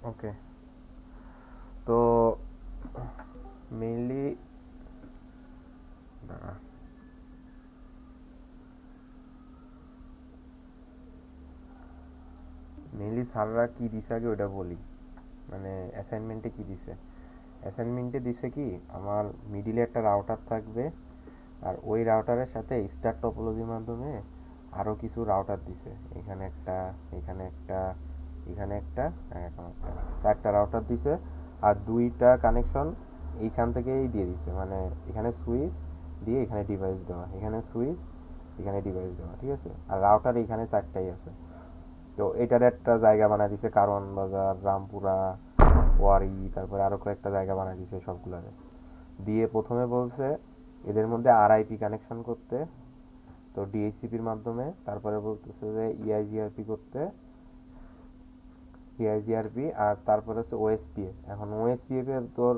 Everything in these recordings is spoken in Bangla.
ওকে। তো মেইনলি দাঁড়া, স্যাররা কি দিছে আগে ওটা বলি। মানে অ্যাসাইনমেন্টে কি দিছে, অ্যাসাইনমেন্টে দিছে কি আমার মিডিলে একটা রাউটার থাকবে, আর ওই রাউটারের সাথে স্টার টপোলজির মাধ্যমে আরও কিছু রাউটার দিছে। এখানে একটা, এখানে একটা, এখানে একটা, আর এখানে একটা, চারটা রাউটার দিছে। আর দুইটা কানেকশন এইখান থেকেই দিয়ে দিছে, মানে এখানে সুইচ দিয়ে এখানে ডিভাইস দেওয়া, এখানে সুইচ এখানে ডিভাইস দেওয়া, ঠিক আছে। আর রাউটার এখানে চারটাই আছে। তো এটার একটা জায়গা বানায় দিছে কারওয়ান বাজার, রামপুরা, ওয়ারি, তারপরে আরও কয়েকটা জায়গা বানায় দিছে সবগুলারে। দিয়ে প্রথমে বলছে এদের মধ্যে আরআইপি কানেকশন করতে, তো ডিএইচসিপির মাধ্যমে। তারপরে বলতেছে যে ইআইজিআরপি করতে, ইআইজিআরপি, আর তারপরে হচ্ছে ওএসপিএফ। এখন ওএসপিএফ এর তোর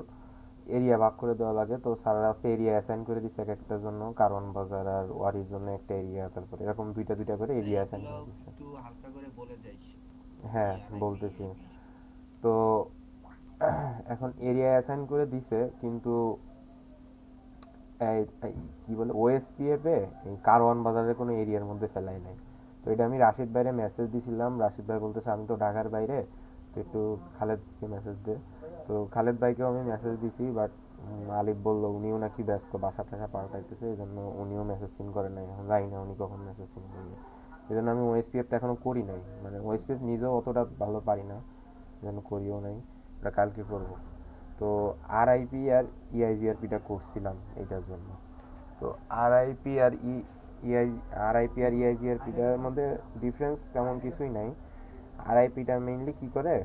এরিয়া ভাগ করে দেওয়া লাগে, তো স্যাররা হচ্ছে এরিয়া অ্যাসাইন করে দিচ্ছে এক একটার জন্য, কারওয়ান বাজার আর ওয়ারির জন্য একটা এরিয়া, তারপরে এরকম দুইটা দুইটা করে ভাই এরিয়া অ্যাসাইন এগুলাও করে দিচ্ছে। একটু হালকা করে বলে যাইস, কি হ্যাঁ, আরআইপি বলতেছি। ইআইপি। তো এখন এরিয়া অ্যাসাইন করে দিছে, কিন্তু কি বলে ওএসপিএফ এ এই কারওয়ান বাজারের কোনো এরিয়ার মধ্যে ফেলাই নাই। তো এটা আমি রাশিদ ভাইরে মেসেজ দিছিলাম, রাশিদ ভাই বলতেছে আমি তো ঢাকার বাইরে, তো একটু খালেদকে মেসেজ দে। তো খালেদ ভাইকেও আমি মেসেজ দিছি, বাট আলিফ বললো উনিও নাকি ব্যস্ত, বাসা টাসা পাল্টাইতেছে, এই জন্য উনিও মেসেজ সিন করে নাই। এখন জানি না উনি কখন মেসেজ সিন করবে। এই জন্য আমি ওএসপিএফটা এখনো করি নাই, মানে ওএসপিএফ নিজেও অতটা ভালো পারি না, এই জন্য করিও নাই। ওটা কালকে করবো। তো আরআইপি আর ইআইজিআরপিটা করছিলাম এটার জন্য। তো আরআইপি আর ইআই আরআইপি আর ইআইজিআরপিটার মধ্যে ডিফারেন্স তেমন কিছুই নাই। আরআইপিটা মেইনলি কি করে,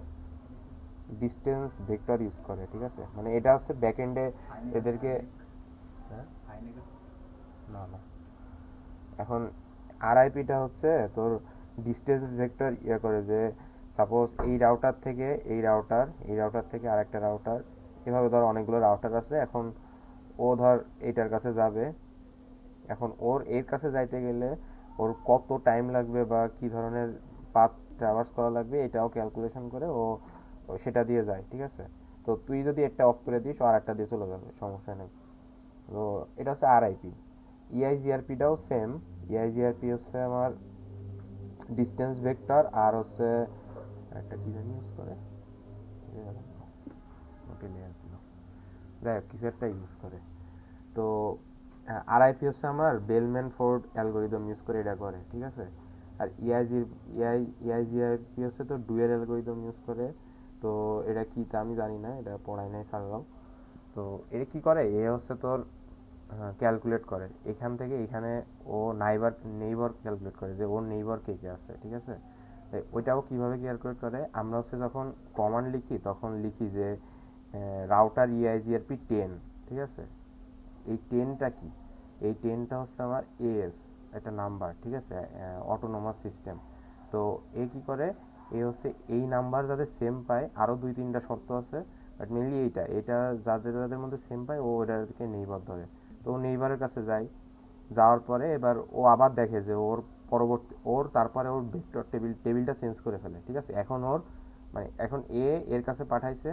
ডিস্টেন্স ভেক্টর ইউজ করে, ঠিক আছে। মানে এটা হচ্ছে ব্যাকএন্ডে এদেরকে, হ্যাঁ, না না, এখন আরআইপিটা হচ্ছে তোর ডিস্টেন্স ভেক্টর ইয়ে করে, যে সাপোজ এই রাউটার থেকে আরেকটা রাউটার, এভাবে ধর অনেকগুলো রাউটার আছে। এখন ও ধর এইটার কাছে যাবে, এখন ওর এর কাছে যাইতে গেলে ওর কত টাইম লাগবে বা কি ধরনের পাথ ট্রাভার্স করা লাগবে এটাও ক্যালকুলেশন করে ও ও সেটা দিয়ে যায়, ঠিক আছে। তো তুই যদি একটা অফ করে দিস ও আরেকটা দিয়ে চলে যাবে, সমস্যা নেই। তো এটা হচ্ছে আরআইপি। ইআইজিআরপিটাও সেম। ইআইজিআরপি হচ্ছে আমার ডিস্টেন্স ভেক্টর, আর হচ্ছে একটা কি জানি ইউজ করে, হোটেলে আসছিল, যাই হোক কিছু একটা ইউজ করে। তো আরআইপি হচ্ছে আমার বেলম্যান ফোর্ড অ্যালগোরিদম ইউজ করে এটা করে, ঠিক আছে। আর ইআইজিআইপি হচ্ছে তো ডুয়েল অ্যালগোরিদম ইউজ করে। তো এটা কি তা আমি জানি না, এটা পড়াই নাই স্যাররাও। তো এটা কি করে, এ হচ্ছে তোর ক্যালকুলেট করে এখান থেকে এখানে, ও নেইবার ক্যালকুলেট করে যে ওর নেইবার কে কে আছে, ঠিক আছে। ওইটাও কিভাবে ক্যালকুলেট করে, আমরা হচ্ছে যখন কমান্ড লিখি তখন লিখি যে রাউটার ইআইজিআরপি 10, ঠিক আছে। এই টেনটা কি, এই টেনটা হচ্ছে আমার এএস, একটা নাম্বার, ঠিক আছে, অটোনোমাস সিস্টেম। তো এ কি করে, এ হচ্ছে এই নাম্বার যাদের সেম পায়, আরও দুই তিনটা শর্ত আছে, বাট মেনলি এইটা এটা যাদের যাদের মধ্যে সেম পায় ও ওটাকে নেইবার ধরে। তো ও নেইবারের কাছে যায়, যাওয়ার পরে এবার ও আবার দেখে যে ওর পরবর্তী তারপরে ওর ভেক্টর টেবিলটা চেঞ্জ করে ফেলে, ঠিক আছে। এখন ওর মানে এখন এর কাছে পাঠাইছে,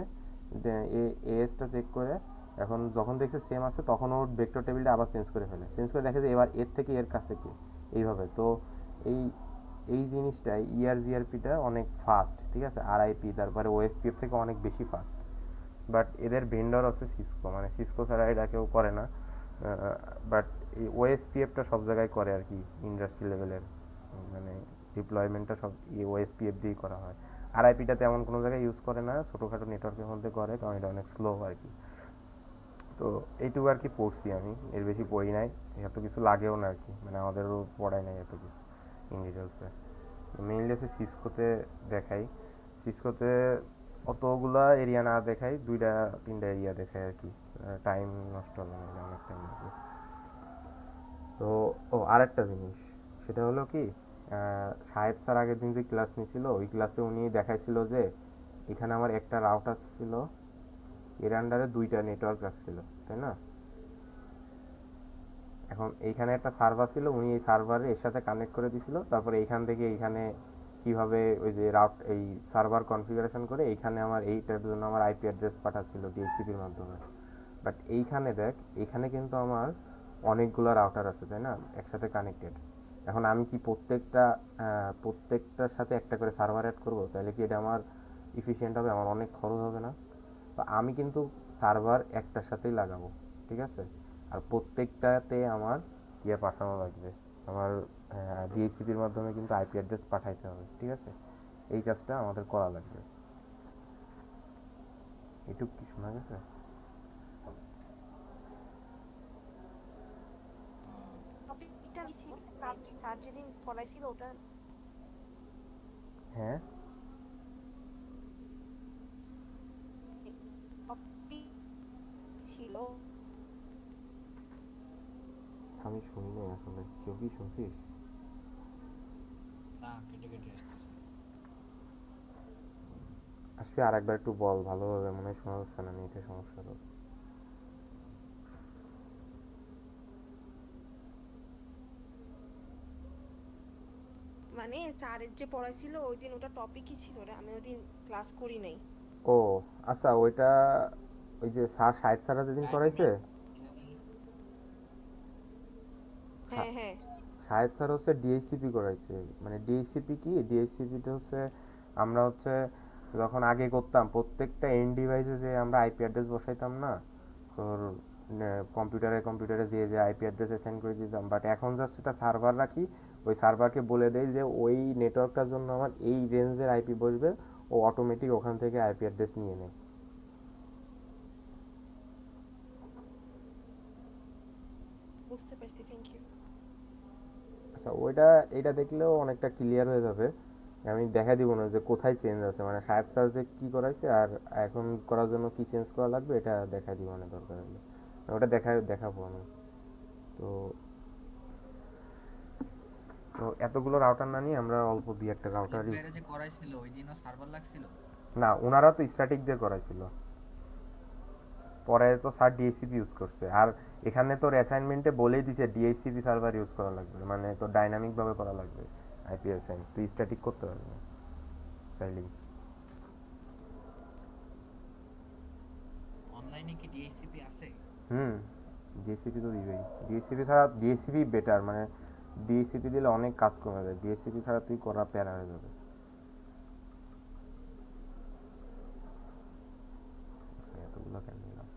এসটা চেক করে, এখন যখন দেখছে সেম আছে তখন ওর ভেক্টর টেবিলটা আবার চেঞ্জ করে ফেলে, চেঞ্জ করে দেখে যে এবার এর থেকে এর কাছে কি, এইভাবে। তো এই এই জিনিসটাই ইআরজিআরপিটা অনেক ফাস্ট, ঠিক আছে। আরআইপি তারপরে ওএসপিএফ থেকে অনেক বেশি ফাস্ট। বাট এদের ভেন্ডর হচ্ছে সিসকো, মানে সিসকো ছাড়া এটা কেউ করে না। বাট এই ওএসপিএফটা সব জায়গায় করে আর কি, ইন্ডাস্ট্রি লেভেলের, মানে ডিপ্লয়মেন্টটা সব ওএসপিএফ দিয়েই করা হয়। আরআইপিটা তেমন কোনো জায়গায় ইউজ করে না, ছোটোখাটো নেটওয়ার্কের মধ্যে করে, কারণ এটা অনেক স্লো আর কি। তো এইটুকু আর কি পড়ছি আমি, এর বেশি পড়ি নাই। এত কিছু লাগেও না আর কি, মানে আমাদেরও পড়ায় নাই এত কিছু ইন ডিটেলসে। মেইনলি হচ্ছে সিসকোতে দেখাই, সিসকোতে অতগুলা এরিয়া না দেখাই, দুইটা তিনটা এরিয়া দেখাই আর কি, টাইম নষ্ট হবে না, অনেক টাইম লাগবে। তো ও আরেকটা জিনিস, সেটা হলো কি, সাহেব স্যার আগের দিন যে ক্লাস নিয়েছিল ওই ক্লাসে উনি দেখাইছিল যে এখানে আমার একটা রাউটার ছিল, এর আন্ডারে দুইটা নেটওয়ার্ক রাখছিল, তাই না। এখন এইখানে একটা সার্ভার ছিল, উনি এই সার্ভারে এর সাথে কানেক্ট করে দিছিল, তারপরে এইখান থেকে এইখানে কিভাবে ওই যে এই সার্ভার কনফিগারেশন করে এইখানে আমার এইটার জন্য আমার আইপি অ্যাড্রেস পাঠাচ্ছিল ডিএইচসিপির মাধ্যমে। বাট এইখানে দেখ, এখানে কিন্তু আমার অনেকগুলো রাউটার আছে, তাই না, একসাথে কানেক্টেড। এখন আমি কি প্রত্যেকটার সাথে একটা করে সার্ভার অ্যাড করবো? তাহলে কি এটা আমার ইফিশিয়েন্ট হবে? আমার অনেক খরচ হবে না? তো আমি কিন্তু সার্ভার একটার সাথেই লাগাবো, ঠিক আছে। আর প্রত্যেকটাতে আমার পাঠানো লাগবে, আমার ডিএইচসিপির মাধ্যমে কিন্তু আইপি অ্যাড্রেস পাঠাইতে হবে, ঠিক আছে। এই কাজটা আমাদের করা লাগবে। এটুক কি শোনা গেছে? টপিকটা কি ছিল? স্যার যেদিন পড়াইছিল ওটা হ্যাঁ, টপিক ছিল। আমি শুনি নাই আসলে, কেউ কি শুনছিস? না, কেটে কেটে আসতেছে। আসলে আর একবার একটু বল ভালোভাবে, মনে হয় শোনা যাচ্ছে না, নেটের সমস্যা তো। মানে স্যারের যে পড়াইছিল ওই দিন ওটা টপিকই ছিল রে, আমি ওই দিন ক্লাস করি নাই। ও আচ্ছা, ওইটা ওই যে সাহিদ স্যাররা যেদিন হ্যাঁ, তুমি করাইছে, হ্যাঁ হ্যাঁ শাহেদ স্যার হচ্ছে ডিএইচসিপি করাইছে। মানে ডিএইচসিপি কি, ডিএইচসিপিতে হচ্ছে আমরা হচ্ছে যখন আগে করতাম প্রত্যেকটা এন্ড ডিভাইসে যে আমরা আইপি অ্যাড্রেস বসাইতাম না, তোর কম্পিউটারে যে যে আইপি অ্যাড্রেস অ্যাসাইন করে দিতাম, বাট এখন জাস্ট এটা সার্ভার রাখি, ওই সার্ভারকে বলে দেয় যে ওই নেটওয়ার্কটার জন্য আমার এই রেঞ্জের আইপি বসবে, ও অটোমেটিক ওখান থেকে আইপি অ্যাড্রেস নিয়ে নেয়। বুঝতে পারছি, থ্যাংক ইউ। আচ্ছা, এটা দেখলেও অনেকটা ক্লিয়ার হয়ে যাবে। আমি দেখা দিব না যে কোথায় চেঞ্জ আছে, মানে শাহেদ স্যার যে কি করাইছে আর এখন করার জন্য কি চেঞ্জ করা লাগবে, এটা দেখা দিব না দরকার হলে। ওটা দেখাবো আমি। তো তো এতগুলো রাউটার না নিয়ে আমরা অল্প দুই একটা খালিদ রাউটারই। ভাইরা যে করাইছিল ওই দিনও সার্ভার লাগছিল। না, ওনারা তো স্ট্যাটিক দিয়ে করাইছিল, পরে তো স্যার ডিএইচসিপি ইউজ করছে। আর এখানে তোর অ্যাসাইনমেন্টে বলেই দিছে ডিএইচসিপি সার্ভার ইউজ করা লাগবে, মানে তো ডাইনামিক ভাবে করা লাগবে আইপি অ্যাসাইন, তুই স্ট্যাটিক করতে পারবি না চাইলেই। অনলাইনে কি ডিএইচসিপি আছে? হুম, ডিএসসিপি তো দিবেই। ডিএসসিপি ছাড়া ডিএসসিপি বেটার, মানে ডিএসসিপি দিলে অনেক কাজ কমে যায়, ডিএসসিপি ছাড়া তুই করা প্যারা হয়ে যাবে। আচ্ছা, এতগুলো কেন নিলাম?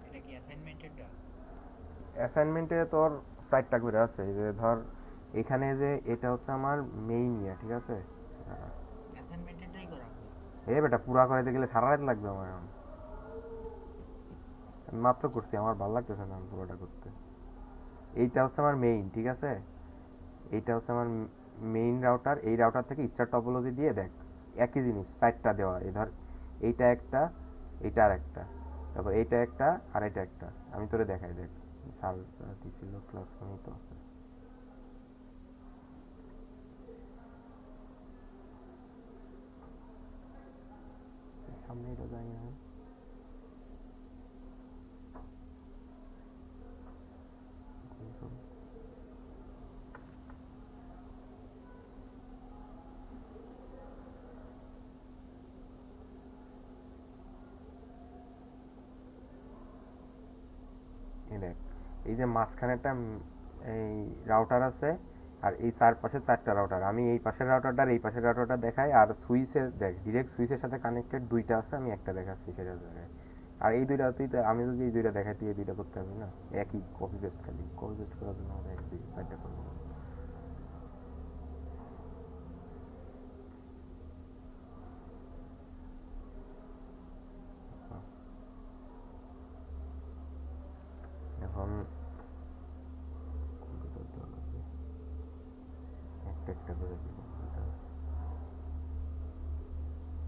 এটা কি অ্যাসাইনমেন্টেডটা? অ্যাসাইনমেন্টে তোর 4টা করে আছে। এই যে ধর, এখানে যে এটা হচ্ছে আমার মেইন ইয়া, ঠিক আছে। অ্যাসাইনমেন্টেডটাই করা পুরো। এ বেটা, পুরা করাইতে গেলে সারা রাত লাগবে আমার এখন। আমি মাত্র করছি, আমার ভালো লাগতেছে না পুরোটা করতে। এইটা হচ্ছে আমার মেইন, ঠিক আছে। এইটা হচ্ছে আমার মেইন রাউটার। এই রাউটার থেকে স্টার টপোলজি দিয়ে দেখ, একই জিনিস 4টা দেওয়া। এই ধর, এইটা একটা, এইটা আর একটা, তারপর এইটা একটা, আর এটা একটা। আমি তোরে দেখাই, দেখ স্যার দিছিল ক্লাস ফোনেই তো আছে। সামনে এটা যাই না। এই দেখ, এই যে মাঝখানেরটা এই রাউটার আছে, আর এই চারপাশে 4টা রাউটার। আমি এই পাশের রাউটারটা আর এই পাশের রাউটারটা দেখাই, আর সুইচে দেখ ডিরেক্ট সুইচের সাথে কানেক্টেড 2টা আছে, আমি একটা দেখাচ্ছি সেটা জায়গায়। আর এই দুইটা তুই আমি যদি এই দুইটা দেখাই, তুই এই দুইটা করতে পারবি না। একই কপি পেস্ট, খালি কপি পেস্ট করার জন্য আমাদের 4টা করবো। আচ্ছা, এখন কম্পিউটার দেওয়া লাগবে। একটা করে দিব এটা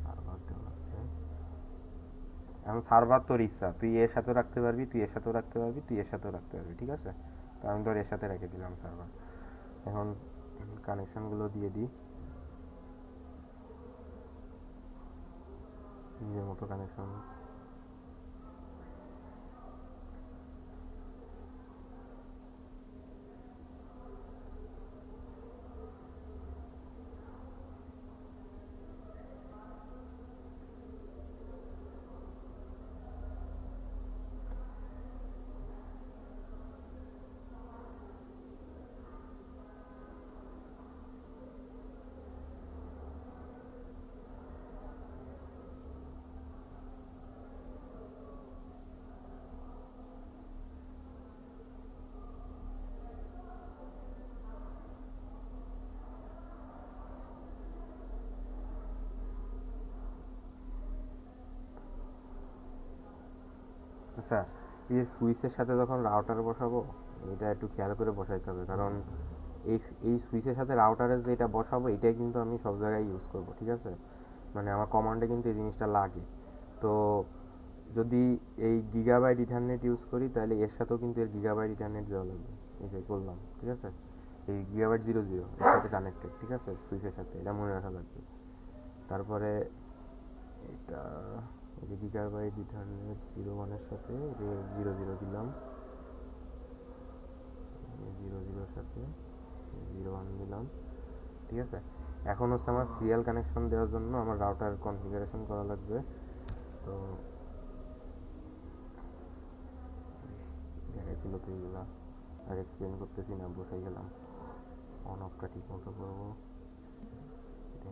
সার্ভার দেওয়া লাগবে। এখন সার্ভার তোর ইচ্ছা, তুই এর সাথেও রাখতে পারবি, তুই এর সাথেও রাখতে পারবি, তুই এর সাথেও রাখতে পারবি, ঠিক আছে? তো আমি তোর এর সাথে রেখে দিলাম সার্ভার। এখন কানেকশনগুলো দিয়ে দিই নিজের মতো কানেকশন। আচ্ছা, এই যে সুইচের সাথে যখন রাউটার বসাবো, এটা একটু খেয়াল করে বসাইতে হবে, কারণ এই এই সুইচের সাথে রাউটারের যেটা বসাবো এটাই কিন্তু আমি সব জায়গায় ইউজ করব, ঠিক আছে? মানে আমার কমান্ডে কিন্তু এই জিনিসটা লাগে। তো যদি এই গিগাবাইট ইথারনেট ইউজ করি তাহলে এর সাথেও কিন্তু এর গিগাবাইট ইথারনেট দেওয়া লাগবে। এই যে করলাম, ঠিক আছে? এই গিগাবাইট 00 এর সাথে কানেক্টেড, ঠিক আছে? সুইচের সাথে, এটা মনে রাখা লাগবে। তারপরে এটা এই যে গিগাবাইট ইথারনেট 01 এর সাথে যে 00 দিলাম, 00 সাথে 01 দিলাম, ঠিক আছে? এখন হচ্ছে আমার সিরিয়াল কানেকশন দেওয়ার জন্য আমার রাউটার কনফিগারেশন করা লাগবে। তো দেখাইছিল তো এইগুলা, আর এক্সপ্লেন করতেছি না, বসাই গেলাম। অন অফটা ঠিক মতো করবো। এটা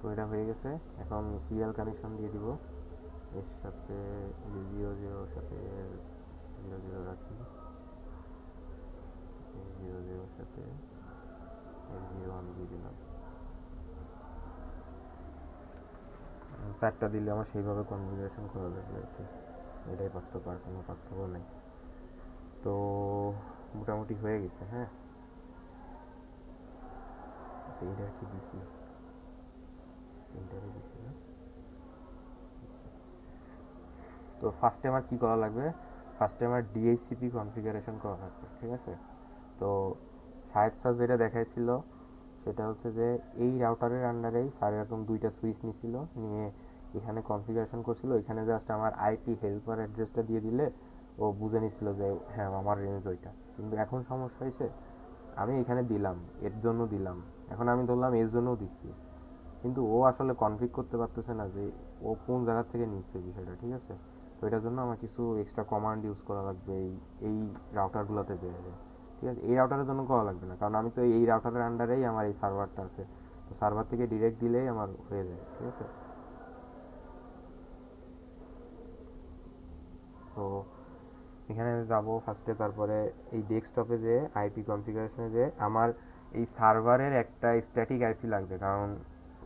তো এটা হয়ে গেছে। এখন সিরিয়াল কানেকশন দিয়ে দিব এর সাথে, 00 সাথে 00 রাখি, 00 সাথে 01 দিয়ে দিলাম। 4টা দিলে আমার সেইভাবে কনফিগারেশন করা লাগবে আর কি, এটাই পার্থক্য, আর কোনো পার্থক্য নেই। তো মোটামুটি হয়ে গেছে। হ্যাঁ, এইটা কি দিছি, এইটারে দিছি না। তো ফার্স্টে আমার কি করা লাগবে, ফার্স্টে আমার ডিএইচসিপি কনফিগারেশন করা লাগবে, ঠিক আছে? তো শাহেদ স্যার যেটা দেখাইছিল সেটা হচ্ছে যে এই রাউটারের আন্ডারেই স্যার এরকম 2টা সুইচ নিছিল, নিয়ে এখানে কনফিগারেশন করছিল, এখানে জাস্ট আমার আইপি হেল্পার অ্যাড্রেসটা দিয়ে দিলে ও বুঝে নিছিল যে হ্যাঁ আমার রেঞ্জ ওইটা। কিন্তু এখন সমস্যা হয়েছে, আমি এখানে দিলাম, এর জন্য দিলাম, এখন আমি ধরলাম এর জন্যও দিচ্ছি, কিন্তু ও আসলে কনফিগ করতে পারতেছে না যে ও কোন জায়গা থেকে নিচ্ছে বিষয়টা, ঠিক আছে? তো এটার জন্য আমার কিছু এক্সট্রা কমান্ড ইউজ করা লাগবে এই রাউটারগুলোতে যেয়ে, ঠিক আছে? এই রাউটারের জন্য করা লাগবে না, কারণ আমি তো এই রাউটারের আন্ডারেই আমার এই সার্ভারটা আছে, তো সার্ভার থেকে ডিরেক্ট দিলেই আমার হয়ে যায়, ঠিক আছে? তো এখানে যাব ফার্স্টে, তারপরে এই ডেস্কটপে যে আইপি কনফিগারেশনে যে আমার এই সার্ভারের একটা স্ট্যাটিক আইপি লাগবে, কারণ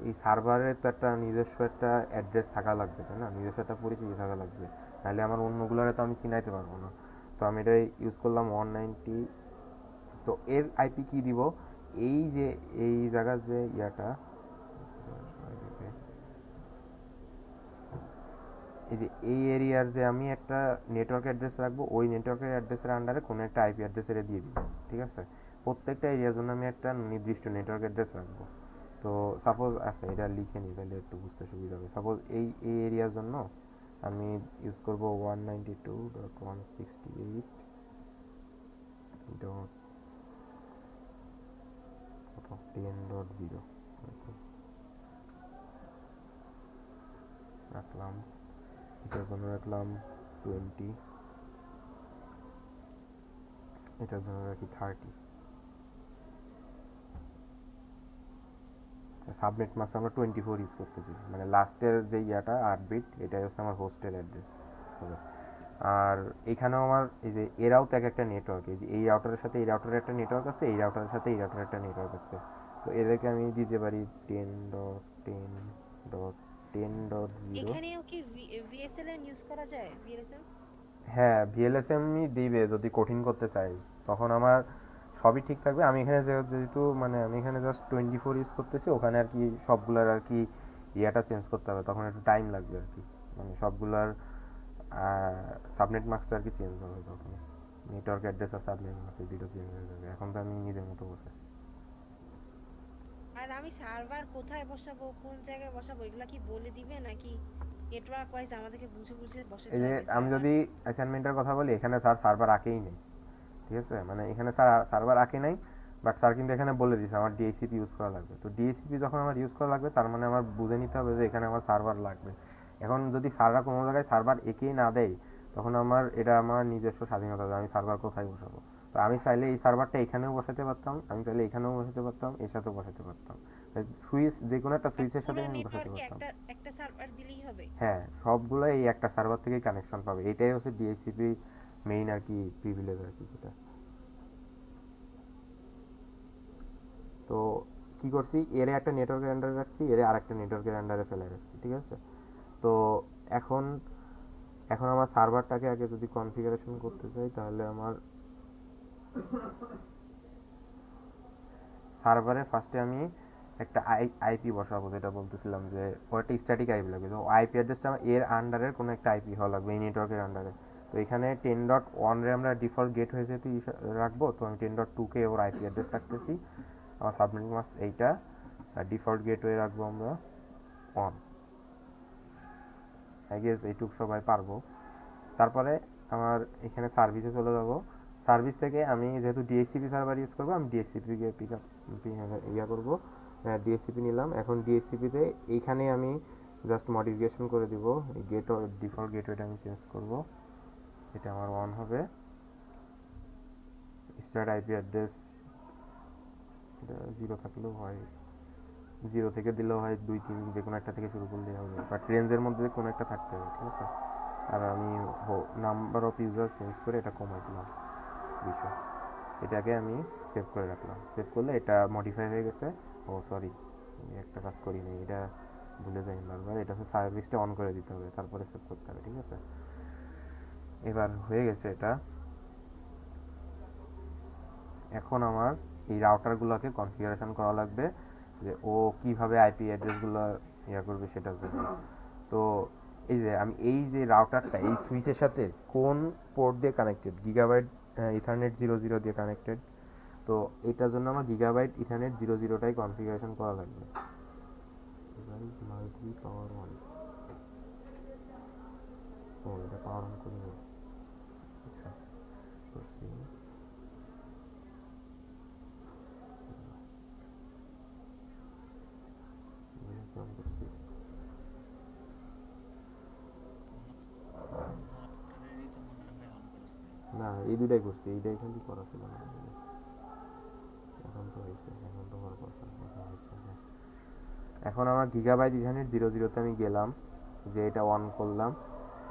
এই সার্ভারের তো একটা নিজস্ব একটা অ্যাড্রেস থাকা লাগবে, তাই না? নিজস্ব একটা পরিচিতি থাকা লাগবে, নাহলে আমার অন্যগুলোরে তো আমি চিনাইতে পারবো না। তো আমি এটা ইউজ করলাম 190। তো এর আইপি কি দিব, এই যে এই জায়গার যে ইয়াটা, এই যে এই এরিয়ার যে আমি একটা নেটওয়ার্ক অ্যাড্রেস রাখবো, ওই নেটওয়ার্কের অ্যাড্রেসের আন্ডারে কোনো একটা আইপি অ্যাড্রেসের দিয়ে দিব, ঠিক আছে? প্রত্যেকটা এরিয়ার জন্য আমি একটা নির্দিষ্ট নেটওয়ার্ক অ্যাড্রেস রাখবো। তো সাপোজ, আচ্ছা এটা লিখে নিই তাহলে একটু বুঝতে সুবিধা হবে। সাপোজ এই এরিয়ার জন্য আমি ইউজ করব 192.168.10.0 রাখলাম। এটার জন্য রাখলাম 20, এটার জন্য রাখি 30। সাবনেট মাস্ক আমরা 24 ইউজ করতেছি, মানে লাস্টের যে ইয়াটা 8 বিট, এটাই হচ্ছে আমার হোস্টের অ্যাড্রেস হবে। আর এখানেও আমার এই যে এরাও তো এক একটা নেটওয়ার্ক, এই যে এই রাউটারের সাথে এই রাউটারের একটা নেটওয়ার্ক আছে, এই রাউটারের সাথে এই রাউটারের একটা নেটওয়ার্ক আছে। তো এদেরকে আমি দিতে পারি 10.10.10.0। এখানেও কি ভিএসএলএম ইউজ করা যায়? ভিএলএসএম? হ্যাঁ, ভিএলএসএমই দিবে যদি কঠিন করতে চাই, তখন আমার সবই ঠিক থাকবে। আমি এখানে যেহেতু মানে আমি এখানে জাস্ট 24 ইউজ করতেছি, ওখানে আর কি সবগুলার আর কি ইয়াটা চেঞ্জ করতে হবে, তখন একটু টাইম লাগবে আর কি, মানে সবগুলার সাবনেট মাস্কটা আর কি চেঞ্জ হবে তখন, নেটওয়ার্ক অ্যাড্রেস আর সাবনেট মাস্ক এই দুটো চেঞ্জ হয়ে যাবে। এখন তো আমি নিজের মতো বসেছি। আর আমি সার্ভার কোথায় বসাবো, কোন জায়গায় বসাবো, এগুলা কি বলে দিবে নাকি নেটওয়ার্ক ওয়াইজ আমাদেরকে বুঝে বুঝে এই বসাতে যে হবে আমি সার্ভার? যদি অ্যাসাইনমেন্টের কথা বলি, এখানে স্যার সার্ভার আঁকেই নেই, ঠিক আছে, মানে এখানে স্যার সার্ভার আঁকে নাই, বাট স্যার কিন্তু এখানে বলে দিয়েছে আমার ডিএসসিপি ইউজ করা লাগবে। তো ডিএসসিপি যখন আমার ইউজ করা লাগবে, তার মানে আমার বুঝে নিতে হবে যে এখানে আমার সার্ভার লাগবে। এখন যদি স্যাররা কোনো জায়গায় সার্ভার এঁকেই না দেয়, তখন আমার এটা আমার নিজস্ব স্বাধীনতা যে আমি সার্ভার কোথায় বসাবো। তো আমি চাইলে এই সার্ভারটা এখানেও বসাতে পারতাম, আমি চাইলে এখানেও বসাতে পারতাম, এর সাথেও বসাতে পারতাম, সুইচ যে কোনো একটা আর সুইচের সাথে পুরো আমি বসাতে নেটওয়ার্কে পারতাম। একটা একটা সার্ভার দিলেই হবে? হ্যাঁ, সবগুলো এই একটা সার্ভার থেকেই কানেকশন পাবে, এটাই হচ্ছে ডিএসসিপি মেইন আর কি প্রিভিলেজ আর কি যেটা। তো কি করছি, এর একটা নেটওয়ার্কের আন্ডারে রাখছি, এর আরেকটা নেটওয়ার্কের আন্ডারে ফেলে রাখছি, ঠিক আছে। তো এখন এখন আমার সার্ভারটাকে আগে যদি কনফিগারেশন করতে চাই, তাহলে আমার সার্ভারে ফার্স্টে আমি একটা আইপি বসাবো, যেটা বলতেছিলাম যে ও একটা স্ট্যাটিক আইপি লাগবে। তো আইপি অ্যাড্রেসটা আমার এর আন্ডারের কোনো একটা আইপি হওয়া লাগবে, এই নেটওয়ার্কের আন্ডারে। তো এখানে 10.1 রে আমরা ডিফল্ট গেট হয়ে যেহেতু রাখবো, তো আমি 10.2 কে ওর আইপি অ্যাড্রেস রাখতেছি। আমার সাবনেট মাস্ক এইটা, আর ডিফল্ট গেটওয়ে রাখবো আমরা 1। আই গেস এইটুক সবাই পারবো। তারপরে আমার এখানে সার্ভিসে চলে যাব। সার্ভিস থেকে আমি যেহেতু ডিএসসিপি সার্ভার ইউজ করবো, আমি ডিএসসিপিকে পিক আপ ইয়া করবো, ডিএসসিপি নিলাম। এখন ডিএসসিপিতে এইখানে আমি জাস্ট মডিফিকেশন করে দিব, গেট ডিফল্ট গেটওয়েটা আমি চেঞ্জ করব, এটা আমার 1 হবে। স্টার্ট আইপি অ্যাড্রেস এটা 0 থাকলেও হয়, 0 থেকে দিলেও হয়, 2 3 যে কোনো একটা থেকে শুরু করলেই হবে, বাট রেঞ্জের মধ্যে কোনো একটা থাকতে হবে, ঠিক আছে। আর আমি নাম্বার অফ ইউজার চেঞ্জ করে এটা কমাই দিলাম 200। এটাকে আমি সেভ করে রাখলাম, সেভ করলে এটা মডিফাই হয়ে গেছে। ও সরি, আমি একটা কাজ করি নাই, এটা ভুলে যাই বারবার, এটা হচ্ছে সার্ভিসটা অন করে দিতে হবে, তারপরে সেভ করতে হবে, ঠিক আছে। এবার হয়ে গেছে এটা। এখন আমার এই রাউটারগুলোকে কনফিগারেশন করা লাগবে, যে ও কিভাবে আইপি অ্যাড্রেসগুলো ইয়া করবে সেটার জন্য। তো এই যে আমি এই যে রাউটারটা এই সুইচের সাথে কোন পোর্ট দিয়ে কানেক্টেড, গিগাবাইট ইথারনেট 00 দিয়ে কানেক্টেড। তো এটার জন্য আমার গিগাবাইট ইথারনেট 00টাই কনফিগারেশন করা লাগবে। Device must be power on. ও এটা পাওয়ার অন করে দেবো, আচ্ছা করছি। অন করছি। রাউটারেরই তো মনে হয় অন করস নাই। না, এই দুটাই করছি, এইটাই খালি করা ছিল না। এখন তো হয়েছে, এখন তো হওয়ার কথা, এখন হয়েছে, হ্যাঁ। এখন আমার গিগাবাইট ইথারনেট 00তে আমি গেলাম, যে এটা অন করলাম।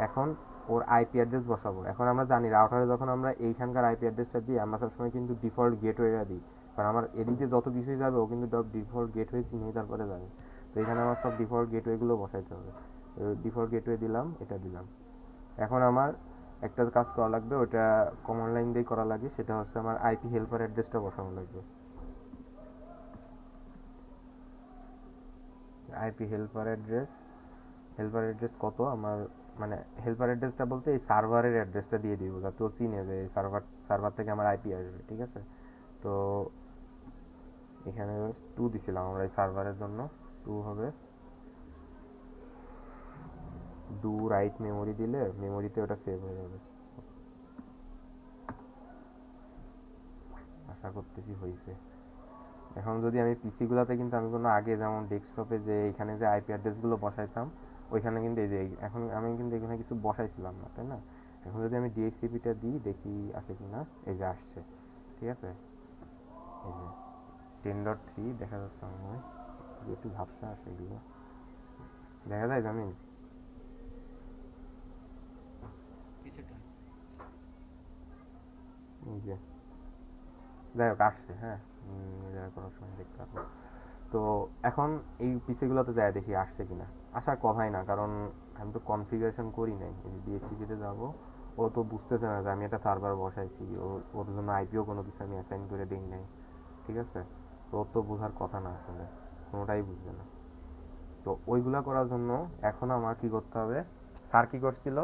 এখন ওর আইপি অ্যাড্রেস বসাবো। এখন আমরা জানি রাউটারে যখন আমরা এইখানকার আইপি অ্যাড্রেসটা দিই, আমরা সবসময় কিন্তু ডিফল্ট গেটওয়েটা দিই, কারণ আমার এদিকে যত কিছুই যাবে ও কিন্তু ডিফল্ট গেটওয়ে চিনিয়ে তারপরে যাবে। তো এখানে আমার সব ডিফল্ট গেটওয়েগুলো বসাইতে হবে। ডিফল্ট গেটওয়ে দিলাম, এটা দিলাম। এখন আমার একটা কাজ করা লাগবে, ওটা কমান্ড লাইন দিয়ে করা লাগে, সেটা হচ্ছে আমার আইপি হেল্পার অ্যাড্রেসটা বসানো লাগবে। আইপি হেল্পার অ্যাড্রেস কত আমার, মানে হেল্পার অ্যাড্রেসটা বলতে এই সার্ভারের অ্যাড্রেসটা দিয়ে দিব, যাতে ও চিনে যে এই সার্ভার থেকে আমার আইপি আসবে, ঠিক আছে। তো এখানে 2 দিছিলাম আমরা এই সার্ভারের জন্য, 2 হবে। ডু রাইট মেমোরি দিলে মেমোরিতে ওটা সেভ হয়ে যাবে, আশা করতেছি হয়েছে। এখন যদি আমি পিসিগুলোতে, কিন্তু আমি কোনো আগে যেমন ডেস্কটপে যে এখানে যে আইপি অ্যাড্রেসগুলো বসাইতাম, ওইখানে কিন্তু এই যে এখন আমি কিন্তু এখানে কিছু বসাইছিলাম না, তাই না। এখন যদি আমি ডিএসসিপিটা দিই, দেখি আসে কি না, এই যে আসছে, ঠিক আছে। এই যে 10.3 দেখা যাচ্ছে আমার মনে হয়, একটু ঝাপসা আসে, এগুলো দেখা যায় জানি। কিছুটা এই যে যাই হোক আসছে, হ্যাঁ যাই করার সময় দেখতে পারবো। তো এখন এই পিসিগুলোতে যায় দেখি আসছে কিনা। আসার কথাই না, কারণ আমি তো কনফিগারেশন করি নাই। এই ডিএসসিপিতে যাব, ও তো বুঝতেছে না যে আমি একটা সার্ভার বসাইছি, ওর জন্য আইপিও কোনো কিছু আমি অ্যাসাইন করে দিই নাই, ঠিক আছে? তো ওর তো বোঝার কথা না, আসলে কোনোটাই বুঝবে না। তো ওইগুলা করার জন্য এখন আমার কি করতে হবে, স্যার কি করছিল,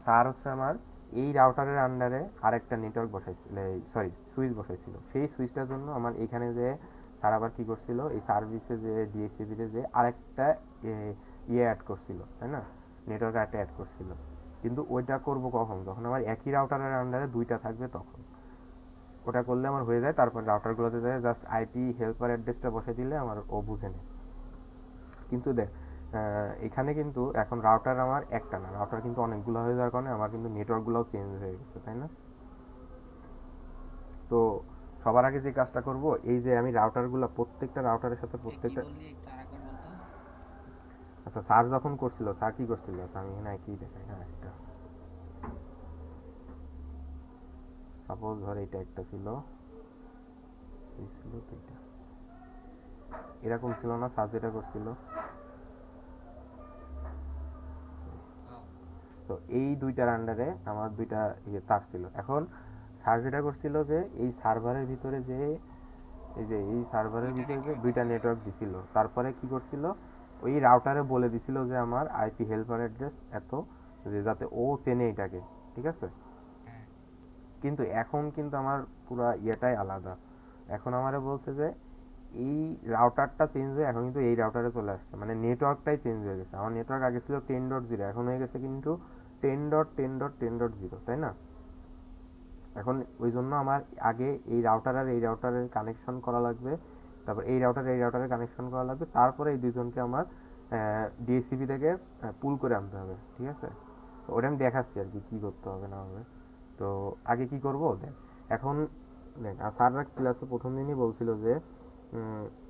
স্যার হচ্ছে আমার এই রাউটারের আন্ডারে আরেকটা নেটওয়ার্ক বসাইছিল, সরি সুইচ বসাইছিল। সেই সুইচটার জন্য আমার এখানে যে স্যার আবার কি করছিল, এই সার্ভিসে যে ডিএসসিপিতে যে আরেকটা ইয়ে অ্যাড করছিল, তাই না, নেটওয়ার্ক একটা অ্যাড করছিল। কিন্তু ওইটা করব কখন, যখন আমার একই রাউটারের আন্ডারে দুইটা থাকবে তখন। ওটা করলে আমার হয়ে যায়, তারপর রাউটারগুলোতে যায় জাস্ট আইপি হেল্পার অ্যাড্রেসটা বসে দিলে আমার ও বুঝে নেয়। কিন্তু দেখ এখানে কিন্তু এখন রাউটার আমার একটা না, রাউটার কিন্তু অনেকগুলো হয়ে যাওয়ার কারণে আমার কিন্তু নেটওয়ার্কগুলোও চেঞ্জ হয়ে গেছে, তাই না? তো সবার আগে যে কাজটা করব, এই যে আমি রাউটারগুলো প্রত্যেকটা রাউটারের সাথে কি প্রত্যেকটা, বললি একটু আরেকবার বলতো? আচ্ছা স্যার যখন করছিল, স্যার কি করছিল, আচ্ছা আমি এখানে কি দেখাই, হ্যাঁ একটা সাপোজ ধর এটা একটা ছিল, ছিল দুইটা, এরকম ছিল না স্যার যেটা করছিল। হ্যাঁ। তো এই দুইটার আন্ডারে আমার দুইটা ইয়ে তার ছিল। এখন স্যার যেটা করছিল যে এই সার্ভারের ভিতরে যে এই যে এই সার্ভারের দুইটা ভিতরে যে নেটওয়ার্ক দুইটা দিছিল। নেটওয়ার্ক দিছিল, তারপরে কি করছিল, ওই রাউটারে বলে দিছিল যে আমার আইপি হেল্পার অ্যাড্রেস এত, যে যাতে ও চেনে এটাকে, ঠিক আছে? হ্যাঁ। কিন্তু এখন কিন্তু আমার পুরো ইয়েটাই আলাদা। এখন আমারে বলছে যে এই রাউটারটা চেঞ্জ হয়ে এখন কিন্তু এই রাউটারে চলে আসছে, মানে নেটওয়ার্কটাই চেঞ্জ হয়ে গেছে। আমার নেটওয়ার্ক আগে ছিল 10.0, এখন হয়ে গেছে কিন্তু 10.10.10.0, তাই না? এখন ওই জন্য আমার আগে এই রাউটার আর এই রাউটারের কানেকশন করা লাগবে, তারপর এই রাউটার এই রাউটারের কানেকশন করা লাগবে, তারপরে এই দুজনকে আমার ডিএসসিপি থেকে পুল করে আনতে হবে, ঠিক আছে? তো ওটা আমি দেখাচ্ছি আর কি কী করতে হবে না হবে। তো আগে কি করব দেখ, এখন দেখ স্যাররা ক্লাসে প্রথম দিনই বলছিল যে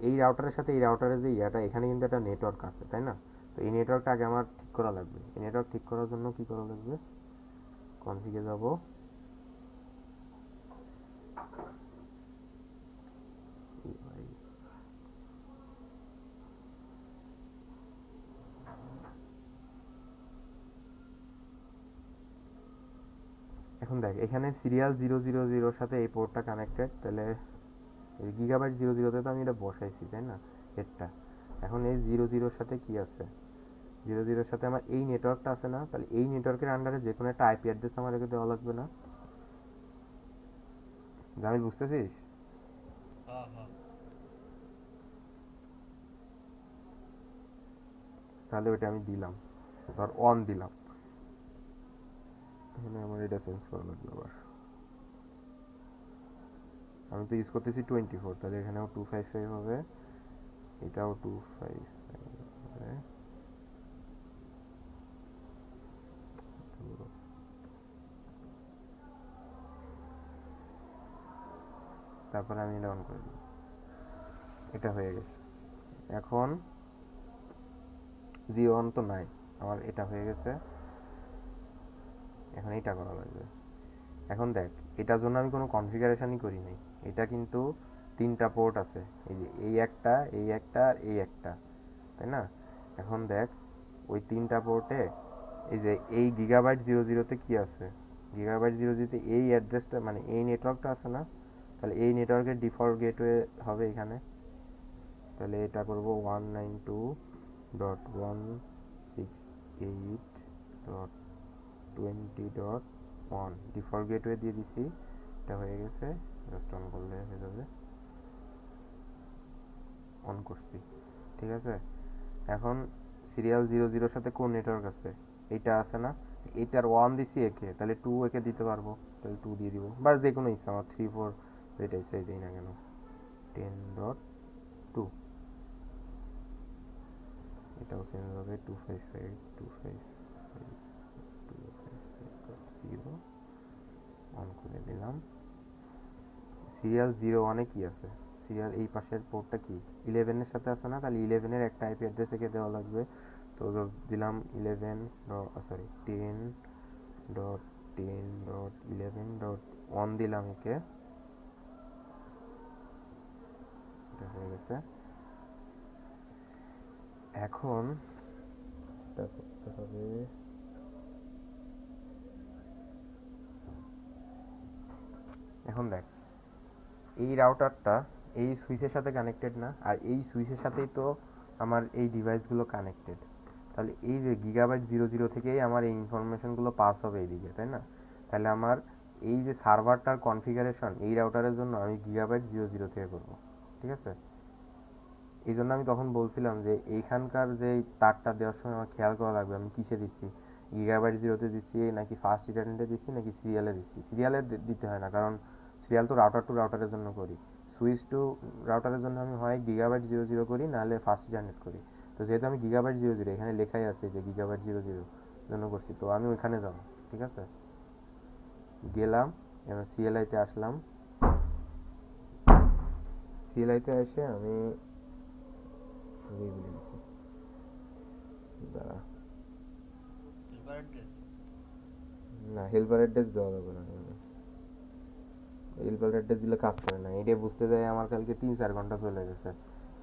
এই রাউটারের সাথে এই রাউটারের যে ইয়াটা, এখানে কিন্তু একটা নেটওয়ার্ক আছে, তাই না? তো এই নেটওয়ার্কটা আগে আমার ঠিক করা লাগবে। এই নেটওয়ার্ক ঠিক করার জন্য কি করা লাগবে, কনফিগে যাব, এখন দেখ এখানে সিরিয়াল 000 সাথে এই পোর্টটা কানেক্টেড, তাহলে এই গিগাবাইট 00 তে তো আমি এটা বসাইছি, তাই না, এটা। এখন এই 00 সাথে কি আছে, 00 সাথে আমার এই নেটওয়ার্কটা আছে না, তাহলে এই নেটওয়ার্কের আন্ডারে যে কোনো একটা আইপি অ্যাড্রেস আমার একে দেওয়া লাগবে না? জামিল বুঝতেছিস? হ্যাঁ হ্যাঁ। তাহলে ওইটা আমি দিলাম, ধর অন দিলাম। এখানে আমার এটা চেঞ্জ করা লাগবে আবার। আমি তো ইউজ করতেছি 24, তাহলে এখানেও 255 হবে, এটাও 255 হবে। তারপরে আমি এটা অন করে দিই, এটা হয়ে গেছে। এখন জিও অন তো নাই, আমার এটা হয়ে গেছে। এখন এইটা করা লাগবে। এখন দেখ এটার জন্য আমি কোনো কনফিগারেশনই করি নাই, এটা কিন্তু তিনটা পোর্ট আছে, এই যে এই একটা এই একটা আর এই একটা, তাই না? এখন দেখ ওই তিনটা পোর্টে এই যে এই গিগাবাইট 00 তে কি আছে, গিগাবাইট 00 তে এই অ্যাড্রেসটা মানে এই নেটওয়ার্কটা আছে না, তাহলে এই নেটওয়ার্কের ডিফল্ট গেটওয়ে হবে এখানে। তাহলে এটা করব 192.168.20.1 ডিফল্ট গেটওয়ে দিয়ে দিছি, এটা হয়ে গেছে। জাস্ট অন করলে হয়ে যাবে, অন করছি, ঠিক আছে? এখন সিরিয়াল 00 সাথে কোন নেটওয়ার্ক আছে, এইটা আছে না, এইটার 1 দিছি একে, তাহলে 2 একে দিতে পারবো, তাহলে 2 দিয়ে দিব, বা যে কোনো ইচ্ছা আমার 3 4 যেটা ইচ্ছা দেই না কেন। 10.2 এটাও চেঞ্জ হবে, 255.255.0 অন করে দিলাম। সিরিয়াল 01 এ কি আছে, সিরিয়াল এই পাশের পোর্টটা কি 11 এর সাথে আছে না, তাহলে 11 এর একটা আইপি অ্যাড্রেস একে দেওয়া লাগবে। তো দিলাম 11 সরি 10.10.11.1 অন দিলাম একে, এটা হয়ে গেছে। এখন এটা করতে হবে, এখন দেখ এই রাউটারটা এই সুইচের সাথে কানেক্টেড না, আর এই সুইচের সাথেই তো আমার এই ডিভাইসগুলো কানেক্টেড। তাহলে এই যে গিগাবাইট 00 থেকেই আমার এই ইনফরমেশনগুলো পাস হবে এইদিকে, তাই না? তাহলে আমার এই যে সার্ভারটার কনফিগারেশন এই রাউটারের জন্য আমি গিগাবাইট 00 থেকে করব, ঠিক আছে? এই জন্য আমি তখন বলছিলাম যে এইখানকার যে তারটা দেওয়ার সময় আমার খেয়াল করা লাগবে আমি কিসে দিচ্ছি, গিগাবাইট 0-তে দিচ্ছি নাকি ফার্স্ট ইন্টারনেটে দিচ্ছি নাকি সিরিয়ালে দিচ্ছি। সিরিয়ালে দিতে হয় না, কারণ সিরিয়াল তো রাউটার টু রাউটারের জন্য করি। সুইচ টু রাউটারের জন্য আমি হয় গিগাবাইট 00 করি, নাহলে ফার্স্ট ইন্টারনেট করি। তো যেহেতু আমি গিগাবাইট 00 এখানে লেখাই আছে যে গিগাবাইট 00 জন্য করছি, তো আমি ওইখানে যাব, ঠিক আছে? গেলাম, এবার সিএলআইতে আসলাম। সিএলআইতে এসে আমি বলে দিছি, দাঁড়া, হেল্পার অ্যাড্রেস না হেল্পার অ্যাড্রেস দেওয়া যাবে না, হেল্পার অ্যাড্রেস দিলে কাজ করে না। এটা বুঝতে যাই আমার কালকে 3-4 ঘন্টা চলে গেছে।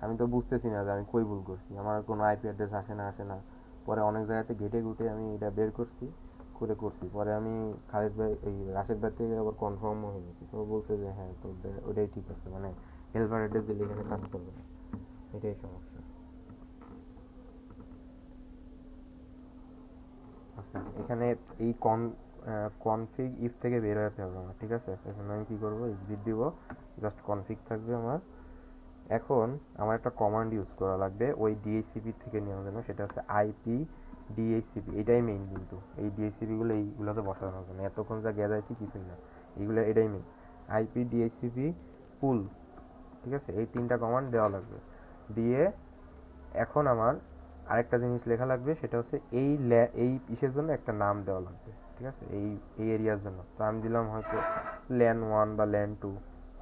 আমি তো বুঝতেছি না যে আমি কই ভুল করছি, আমার কোনো আইপি অ্যাড্রেস আসে না। পরে অনেক জায়গাতে ঘেটে ঘুটে আমি এটা বের করছি, করছি। পরে আমি খালিদ ভাই এই রাশেদ ভাই থেকে আবার কনফার্মও হয়ে গেছি, তো বলছে যে হ্যাঁ তো ওইটাই ঠিক আছে, মানে হেল্পার অ্যাড্রেস দিলে এখানে কাজ করবে না, এটাই সমস্যা। আচ্ছা, এখানে এই কনফিগ ইফ থেকে বের হতে হবে আমার, ঠিক আছে? এজন্য আমি কি করব, এক্সিট দিব, জাস্ট কনফিগ থাকবে আমার। এখন আমার একটা কমান্ড ইউজ করা লাগবে ওই ডিএইচসিপি থেকে নেওয়ার জন্য, সেটা হচ্ছে আইপি ডিএইচসিপি। এটাই মেইন, কিন্তু এই ডিএইচসিপি গুলো এইগুলোতে বসানো হবে না, এতক্ষণ যা গেজাইছি কিছুই না, এইগুলো এটাই মেইন। আইপি ডিএইচসিপি পুল, ঠিক আছে? এই 3টা কমান্ড দেওয়া লাগবে। দিয়ে এখন আমার আরেকটা জিনিস লেখা লাগবে, সেটা হচ্ছে এই ইসের জন্য একটা নাম দেওয়া লাগবে, ঠিক আছে? এই এরিয়ার জন্য। তো আমি দিলাম হয়তো ল্যান 1 বা ল্যান 2,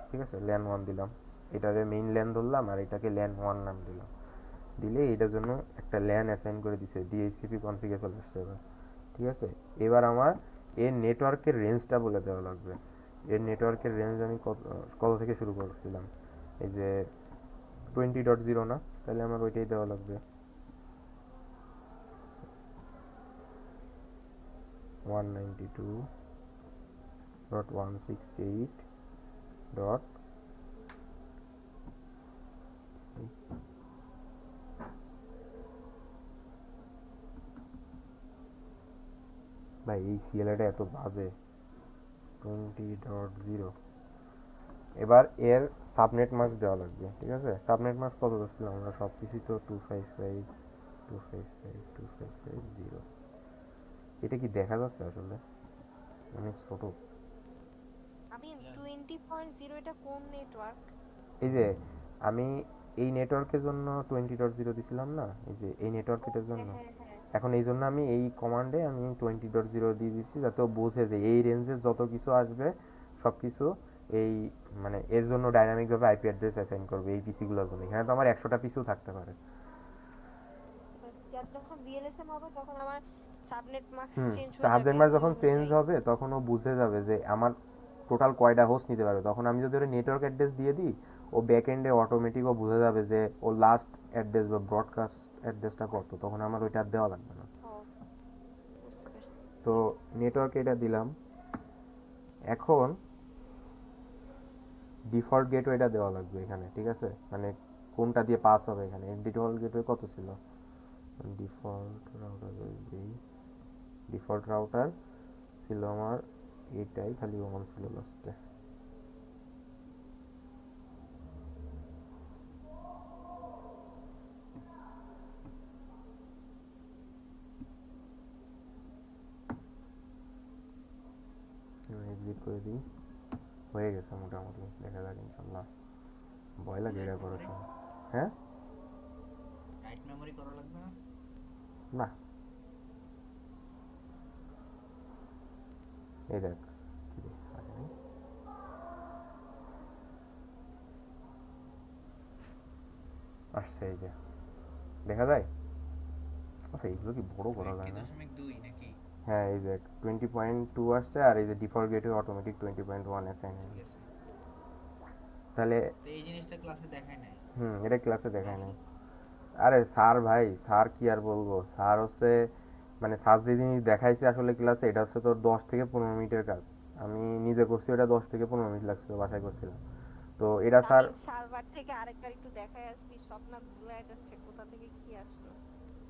ঠিক আছে? ল্যান 1 দিলাম, এটাকে মেইন ল্যান ধরলাম, আর এটাকে ল্যান 1 নাম দিলাম। দিলে এটার জন্য একটা ল্যান অ্যাসাইন করে দিছে, ডিএইচসিপি কনফিগে চলে আসছে এবার, ঠিক আছে? এবার আমার এর নেটওয়ার্কের রেঞ্জটা বলে দেওয়া লাগবে। এর নেটওয়ার্কের রেঞ্জ আমি কত থেকে শুরু করছিলাম, এই যে 20.0 না, তাহলে আমার ওইটাই দেওয়া লাগবে, 192.168. ভাই এই সিএলআইটা এত বাজে, 20.0। এবার এর সাবনেট মাস্ক দেওয়া লাগবে, ঠিক আছে? সাবনেট মাস্ক কত ধরছিলাম আমরা, সব কিছুই তো 255.255.255.0। এটা কি দেখা যাচ্ছে আসলে? অনেক ছোট। আমি 20.0 এটা কোন নেটওয়ার্ক? এই যে আমি এই নেটওয়ার্কের জন্য 20.0 দিছিলাম না, এই যে এই নেটওয়ার্কের জন্য। হ্যাঁ হ্যাঁ হ্যাঁ। এখন এই জন্য আমি এই কমান্ডে আমি 20.0 দিয়ে দিচ্ছি, যাতে ও বোঝে যে এই রেঞ্জের যত কিছু আসবে সব কিছু এই মানে এর জন্য ডাইনামিকভাবে আইপি অ্যাড্রেস অ্যাসাইন করবে এই পিসিগুলোর জন্য। এখানে তো আমার 100টা পিসিও থাকতে পারে। যখন ভিএলএসএম হবে তখন আমার সাবনেট মাস্ক হুম, চেঞ্জ হয়ে যাবে সাবজেক্ট ম্যাচ ওই যখন চেঞ্জ অনুযায়ী। হবে তখন ও বুঝে যাবে যে আমার টোটাল কয়টা হোস্ট নিতে পারবে। তখন আমি যদি ওর নেটওয়ার্ক অ্যাড্রেস দিয়ে দিই, ও ব্যাক এন্ডে অটোমেটিক ও বুঝে যাবে যে ও লাস্ট অ্যাড্রেস বা ব্রডকাস্ট অ্যাড্রেসটা কত, তখন আমার ওইটা আর দেওয়া লাগবে না। ও, বুঝতে পারছি। তো নেটওয়ার্কে এটা দিলাম। এখন ডিফল্ট গেটওয়েটা দেওয়া লাগবে এখানে, ঠিক আছে? মানে কোনটা দিয়ে পাস হবে এখানে। ডিফল্ট গেটওয়ে কত ছিল, ডিফল্ট রাউটার দিই, ডিফল্ট রাউটার ছিল আমার এটাই, খালি ওমান ছিল লাস্টে। এক্সিট করে দিই, হয়ে গেছে মোটামুটি, দেখা যাক ইনশাল্লাহ। ভয় লাগে এটা করার সময়। হ্যাঁ, রাইট মেমরি করা লাগবে না? না, এই দেখ কি রে, আসে নাই, আসছে, এই যে দেখা যায়। আচ্ছা এইগুলো কি বড় করা যায় না? 1.2 নাকি? হ্যাঁ এই যে 20.2 আসছে, আর এই যে ডিফল্ট গেটওয়ে অটোমেটিক 20.1 অ্যাসাইন হয়ে ঠিক গেছে। আছে। তাহলে তো এই জিনিসটা ক্লাসে দেখায় নাই, এটা ক্লাসে না দেখায় আছে? নাই। আরে স্যার ভাই, স্যার কি আর বলবো, স্যার হচ্ছে মানে স্যার যে জিনিস দেখাইছে আসলে ক্লাসে, এটা হচ্ছে তোর 10 থেকে 15 মিনিটের কাজ। আমি নিজে করছি, ওটা 10 থেকে 15 মিনিট লাগছিল, বাসায় করছিলাম। তো এটা স্যার, তামিম, সার্ভার থেকে আরেকবার একটু দেখায় আসবি, সব না গুলায় যাচ্ছে কোথা থেকে কি আসলো।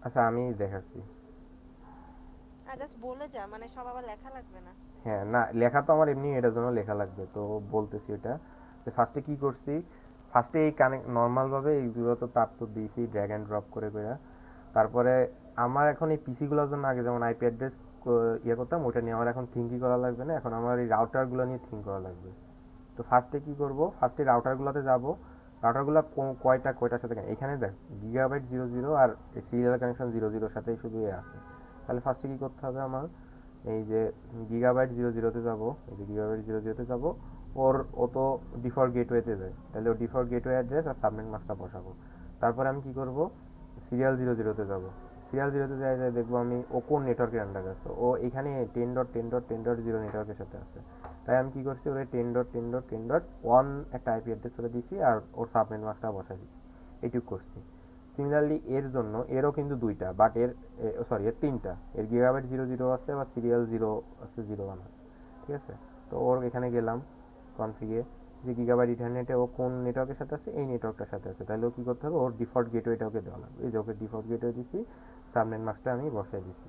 আচ্ছা আমি দেখাচ্ছি। আর জাস্ট বলে যা, মানে সব আবার লেখা লাগবে না। হ্যাঁ না, লেখা তো আমার এমনি এটার জন্য লেখা লাগবে, তো বলতেছি এটা। যে ফার্স্টে কি করছি, ফার্স্টে এই কানেক্ট নর্মালভাবে এইগুলো তো তার তো দিয়েছি ড্র্যাগ অ্যান্ড ড্রপ করে করে। তারপরে আমার এখন এই পিসিগুলোর জন্য আগে যেমন আইপি অ্যাড্রেস ইয়ে করতাম, ওটা নিয়ে আমার এখন থিঙ্কই করা লাগবে না, এখন আমার এই রাউটারগুলো নিয়ে থিঙ্ক করা লাগবে। তো ফার্স্টে কি করব, ফার্স্টে রাউটারগুলোতে যাব। রাউটারগুলো কয়টা কয়টার সাথে এখানে দেখ, গিগাবাইট 00 আর সিরিয়াল কানেকশন 00 সাথেই শুধু এ আছে। তাহলে ফার্স্টে কি করতে হবে আমার, এই যে গিগাবাইট 00-তে যাব, এই যে গিগাবাইট 00-তে যাব। ও তো ডিফল্ট গেটওয়েতে যায়, তাহলে ও ডিফল্ট গেটওয়ে অ্যাড্রেস আর সাবনেট মাস্কটা বসাবো। তারপরে আমি কি করব, সিরিয়াল 00-তে যাব। সিরিয়াল 0-তে যাই যাই দেখবো আমি ও কোন নেটওয়ার্কের আন্ডারে আছে, ও এখানে 10.10.10.0 নেটওয়ার্কের সাথে আছে। তাই আমি কি করছি, ওরে 10.10.10.1 একটা আইপি অ্যাড্রেস করে দিছি, আর ওর সাবনেট মাস্কটা বসাই দিছি। এইটুকু করছি। সিমিলারলি এর জন্য, এরও কিন্তু দুইটা, বাট সরি এর তিনটা। এর গিগাবাইট 00 আছে, আবার সিরিয়াল 0 আছে, 01 আছে। ঠিক আছে। তো ওর এখানে গেলাম কনফিগে, যে গিগাবাইট ইথারনেটে ও কোন নেটওয়ার্কের সাথে আছে, এই নেটওয়ার্কটার সাথে আছে। তাহলে ও কী করতে হবে, ওর ডিফল্ট গেটওয়েটা ওকে দেওয়া লাগবে। এই যে ওকে ডিফল্ট গেটওয়ে দিছি, সাবনেট মাস্কটা আমি বসাই দিছি।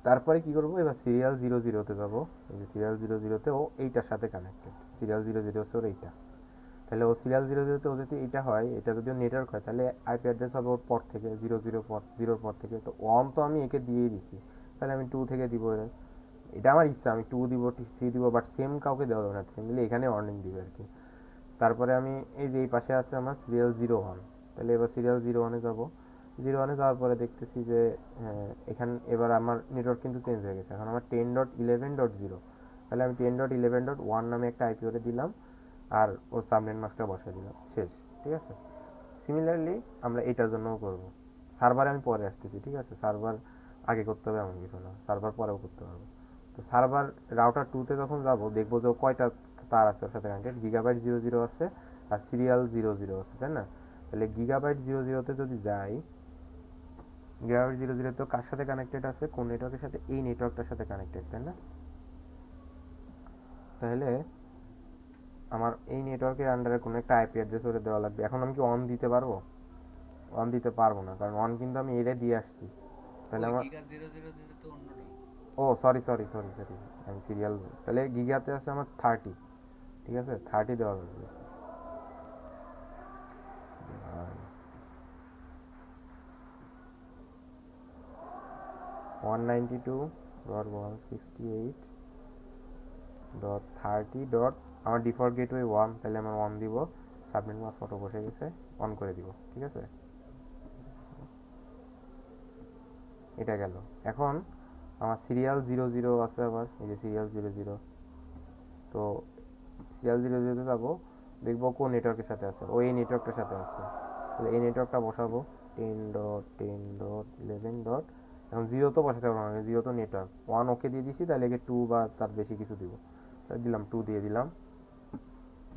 তারপরে কি করবো, এবার সিরিয়াল 00-তে যাবো। এই যে সিরিয়াল 00-তে ও এইটার সাথে কানেক্টেড, সিরিয়াল 00 হচ্ছে ওর এইটা। তাহলে ও সিরিয়াল 00-তে ও যদি এটা হয়, এটা যদি নেটওয়ার্ক হয়, তাহলে আইপি অ্যাড্রেস হবে ওর পর থেকে 00 পর থেকে। তো 1 তো আমি একে দিয়েই দিছি, তাহলে আমি 2 থেকে দিব। এটা আমার ইচ্ছা, আমি 2 দিব, 3 দিব, বাট সেম কাউকে দেওয়া যাবে না, ফ্যামিলি এখানে ওয়ার্নিং দিবে আর কি। তারপরে আমি এই যে এই পাশে আছে আমার সিরিয়াল 01, তাহলে এবার সিরিয়াল 01-এ যাব। 01-এ যাওয়ার পরে দেখতেছি যে এখান এবার আমার নেটওয়ার্ক কিন্তু চেঞ্জ হয়ে গেছে, এখন আমার 10.11.0। তাহলে আমি 10.11.1 নামে একটা আইপি ওরে দিলাম, আর ওর সাবনেট মাস্কটা বসাই দিলাম, শেষ। ঠিক আছে। সিমিলারলি আমরা এটার জন্যও করব। সার্ভারে আমি পরে আসতেছি, ঠিক আছে, সার্ভার আগে করতে হবে এমন কিছু না, সার্ভার পরেও করতে পারবো। তো সার্ভার রাউটার 2-তে যখন যাব, দেখবো যে ও কয়টা তার আছে ওর সাথে কানেক্টেড, গিগাবাইট 00 আছে আর সিরিয়াল 00 আছে, তাই না? তাহলে গিগাবাইট 00-তে যদি যাই, গিগাবাইট 00 তো কার সাথে কানেক্টেড আছে, কোন নেটওয়ার্কের সাথে, এই নেটওয়ার্কটার সাথে কানেক্টেড, তাই না? তাহলে আমার এই নেটওয়ার্কের আন্ডারে কোনো একটা আইপি অ্যাড্রেস ওরে দেওয়া লাগবে। এখন আমি কি অন দিতে পারবো? অন দিতে পারবো না, কারণ অন কিন্তু আমি এরে দিয়ে আসছি। তাহলে ওই আমার, গিগা 00 তো অন্যটা। ও সরি সরি সরি সরি, আমি সিরিয়াল, তাহলে গিগাতে আছে আমার 30। ঠিক আছে, 30 দেওয়া লাগবে। আর 192.168.30. আমার ডিফল্ট গেটওয়ে 1, তাহলে আমার 1 দিব। সাবমিট মাস ফটো বসে গেছে, অন করে দিব। ঠিক আছে, এটা গেল। এখন আমার সিরিয়াল 00 আছে, আবার এই যে সিরিয়াল 00। তো সিরিয়াল 00-তে যাবো, দেখবো কোন নেটওয়ার্কের সাথে আছে, ও এই নেটওয়ার্কটার সাথে আছে। তাহলে এই নেটওয়ার্কটা বসাবো, 10.10.11. এখন 0 তো বসাতে পারবো না, 0 তো নেটওয়ার্ক। 1 ওকে দিয়ে দিছি, তাহলে একে 2 বা তার বেশি কিছু দিব। তাই দিলাম 2 দিয়ে দিলাম।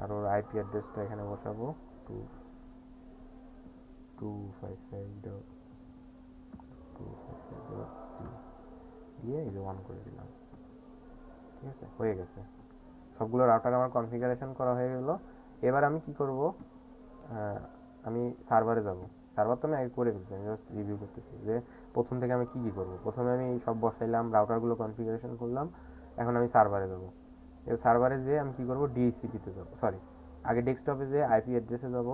আর ওর আইপি অ্যাড্রেসটা এখানে বসাবো, 255.255.0 দিয়ে এই যে 1 করে দিলাম। ঠিক আছে, হয়ে গেছে। সবগুলো রাউটার আমার কনফিগারেশন করা হয়ে গেল। এবার আমি কি করব, আমি সার্ভারে যাব। সার্ভার তো আমি আগে করে ফেলছি, আমি জাস্ট রিভিউ করতেছি যে প্রথম থেকে আমি কি কি করব। প্রথমে আমি সব বসাইলাম, রাউটারগুলো কনফিগারেশন করলাম। এখন আমি সার্ভারে যাব। এবার সার্ভারে যেয়ে আমি কি করব, ডিএইচসিপিতে যাব, সরি, আগে ডেস্কটপে যেয়ে আইপি অ্যাড্রেসে যাব,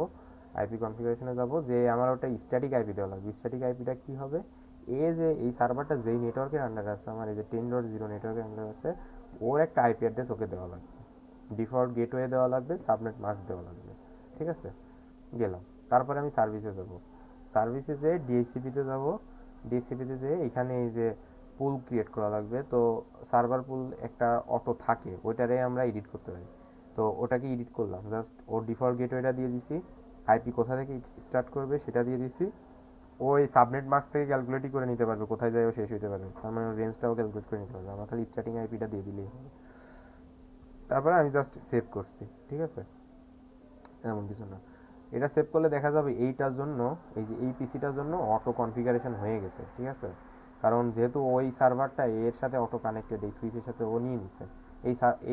আইপি কনফিগারেশনে যাব, যে আমার ওটা স্ট্যাটিক আইপি দেওয়া লাগবে। স্ট্যাটিক আইপিটা কি হবে, যে এই সার্ভারটা যেই নেটওয়ার্কের আন্ডারে আছে, আমার এই যে 10.0 নেটওয়ার্কের আন্ডারে আছে, ওর একটা আইপি অ্যাড্রেস ওকে দেওয়া লাগবে, ডিফল্ট গেটওয়ে দেওয়া লাগবে, সাবনেট মাস্ক দেওয়া লাগবে। ঠিক আছে, গেলাম। তারপরে আমি সার্ভিসে যাব। সার্ভিসে যেয়ে ডিএইচসিপিতে যাব। ডিএইচসিপিতে যেয়ে এখানে এই যে পুল ক্রিয়েট করা লাগবে। তো সার্ভার পুল একটা অটো থাকে, ওইটারে আমরা এডিট করতে পারি। তো ওটাকে এডিট করলাম, জাস্ট ওর ডিফল্ট গেটওয়েটা দিয়ে দিছি, আইপি কোথা থেকে স্টার্ট করবে সেটা দিয়ে দিছি, ওই সাবনেট মাস্ক থেকে ক্যালকুলেটই করে নিতে পারবে কোথায় যায় ও শেষ হতে পারবে, তার মানে রেঞ্জটাও ক্যালকুলেট করে নিতে পারবে, আমার খালি স্টার্টিং আইপিটা দিয়ে দিলেই হবে। তারপরে আমি জাস্ট সেভ করছি, ঠিক আছে, এমন কিছু না। এটা সেভ করলে দেখা যাবে এইটার জন্য, এই যে এই পিসিটার জন্য অটো কনফিগারেশন হয়ে গেছে, ঠিক আছে, কারণ যেহেতু ওই সার্ভারটা এর সাথে অটো কানেক্টেড, এই সুইচের সাথে ও নিয়ে নিছে,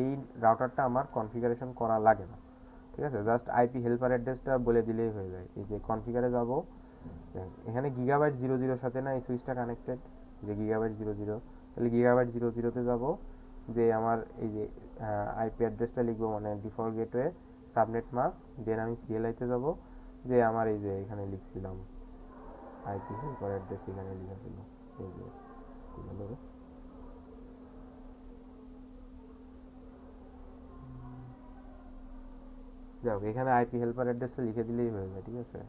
এই রাউটারটা আমার কনফিগারেশন করা লাগে না, ঠিক আছে, জাস্ট আইপি হেল্পার অ্যাড্রেসটা বলে দিলেই হয়ে যায়। এই যে কনফিগারে যাব, এখানে গিগাবাইট 00 সাথে না এই সুইচটা কানেক্টেড, যে গিগাবাইট 00, তাহলে গিগাবাইট 00-তে যাব, যে আমার এই যে আইপি অ্যাড্রেসটা লিখবো, মানে ডিফল্ট গেটওয়ে সাবনেট মাস্ক, দেন আমি সিএলআইতে যাব, যে আমার এই যে এখানে লিখছিলাম আইপি হেল্পার অ্যাড্রেস এখানে লেখা ছিল, এই যে কি হলো রে, যাও এখানে আইপি হেল্পার অ্যাড্রেসটা লিখে দিলেই হয়ে যায়, ঠিক আছে,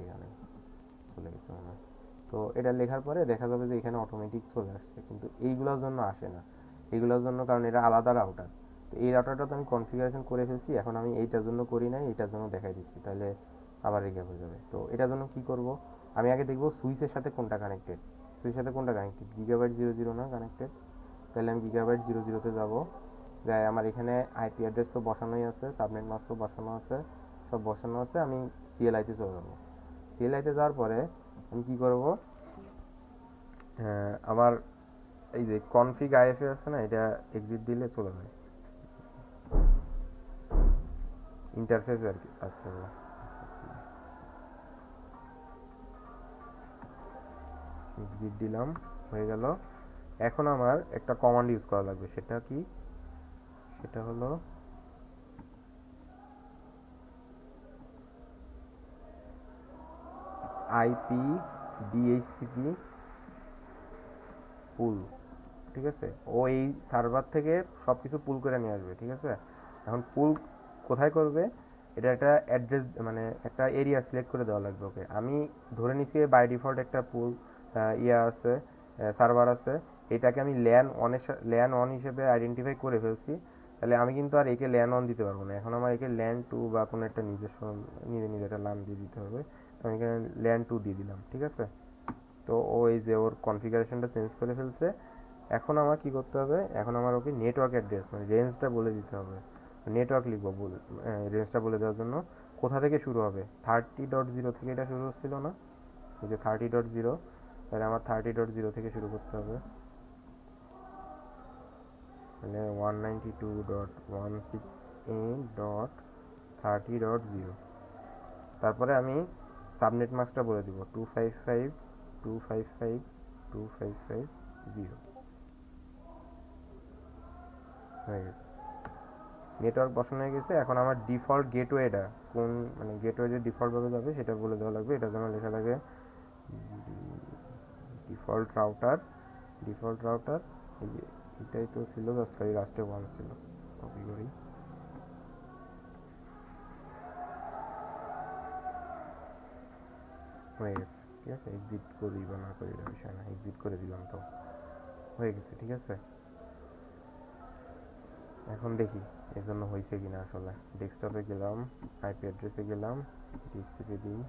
এখানে চলে গেছে মনে হয়। তো এটা লেখার পরে দেখা যাবে যে এখানে অটোমেটিক চলে আসছে, কিন্তু এইগুলোর জন্য আসে না, এইগুলোর জন্য, কারণ এটা আলাদা রাউটার। তো এই রাউটারটা তো আমি কনফিগারেশন করে ফেলছি, এখন আমি এইটার জন্য করি নাই, এইটার জন্য দেখাই দিচ্ছি, তাহলে আবার রেখে হয়ে যাবে। তো এটার জন্য কি করব, আমি আগে দেখবো সুইচের সাথে কোনটা কানেক্টেড, সুইচের সাথে কোনটা কানেক্টেড, গিগাবাইট 00 না কানেক্টেড, তাহলে আমি গিগাবাইট 00-তে যাব, যাই আমার এখানে আইপি অ্যাড্রেস তো বসানোই আছে, সাবনেট মাস্কও বসানো আছে, সব বসানো আছে, আমি সিএলআইতে চলে যাবো। সিএলআইতে যাওয়ার পরে আমি কি করব, আমার এই যে কনফিগ আইএফএ আছে না, এটা এক্সিট দিলে চলে যায়, ইন্টারফেস আর কি আছে, এক্সিট দিলাম, হয়ে গেল। এখন আমার একটা কমান্ড ইউজ করা লাগবে, সেটা কি, সেটা হলো আইপি ডিএইচসিপি পুল, ঠিক আছে, ও এই সার্ভার থেকে সব কিছু পুল করে নিয়ে আসবে, ঠিক আছে। এখন পুল কোথায় করবে, এটা একটা অ্যাড্রেস, মানে একটা এরিয়া সিলেক্ট করে দেওয়া লাগবে ওকে। আমি ধরে নিচ্ছি বাই ডিফল্ট একটা পুল ইয়া আছে, সার্ভার আছে, এটাকে আমি ল্যান অন হিসেবে আইডেন্টিফাই করে ফেলছি, তাহলে আমি কিন্তু আর একে ল্যান অন দিতে পারবো না, এখন আমার একে ল্যান টু বা কোনো একটা নিজস্ব নিজে নিজে একটা নাম দিয়ে দিতে হবে, আমি এখানে ল্যান টু দিয়ে দিলাম, ঠিক আছে। তো ও এই যে ওর কনফিগারেশনটা চেঞ্জ করে ফেলছে, এখন আমার কি করতে হবে, এখন আমার ওকে নেটওয়ার্ক অ্যাড্রেস মানে রেঞ্জটা বলে দিতে হবে, নেটওয়ার্ক লিখবো, রেঞ্জটা বলে দেওয়ার জন্য কোথা থেকে শুরু হবে, 30.0 থেকে এটা শুরু হচ্ছিল না, এই যে 30.0, তাহলে আমার 30.0 থেকে শুরু করতে হবে, মানে 192.168.30.0, তারপরে আমি সাবনেট মাস্কটা বলে দিব 255.255.255.0, হয়ে গেছে, নেটওয়ার্ক বসানো হয়ে গেছে। এখন আমার ডিফল্ট গেটওয়েটা কোন, মানে গেটওয়ে যে ডিফল্টভাবে যাবে সেটা বলে দেওয়া লাগবে, এটার জন্য লেখা লাগে ডিফল্ট রাউটার, ডিফল্ট রাউটার, এই যে এটাই তো ছিল, জাস্ট খালি লাস্টে ওয়ান ছিল, কপি করি, হয়ে গেছে, ঠিক আছে, এক্সিট করি বা না করি এটা বিষয় না, এক্সিট করে দিলাম, তো হয়ে গেছে, ঠিক আছে। এখন দেখি এর জন্য হয়েছে কিনা, আসলে ডেস্কটপে গেলাম, আইপি অ্যাড্রেসে গেলাম, ডিসিপি দিই,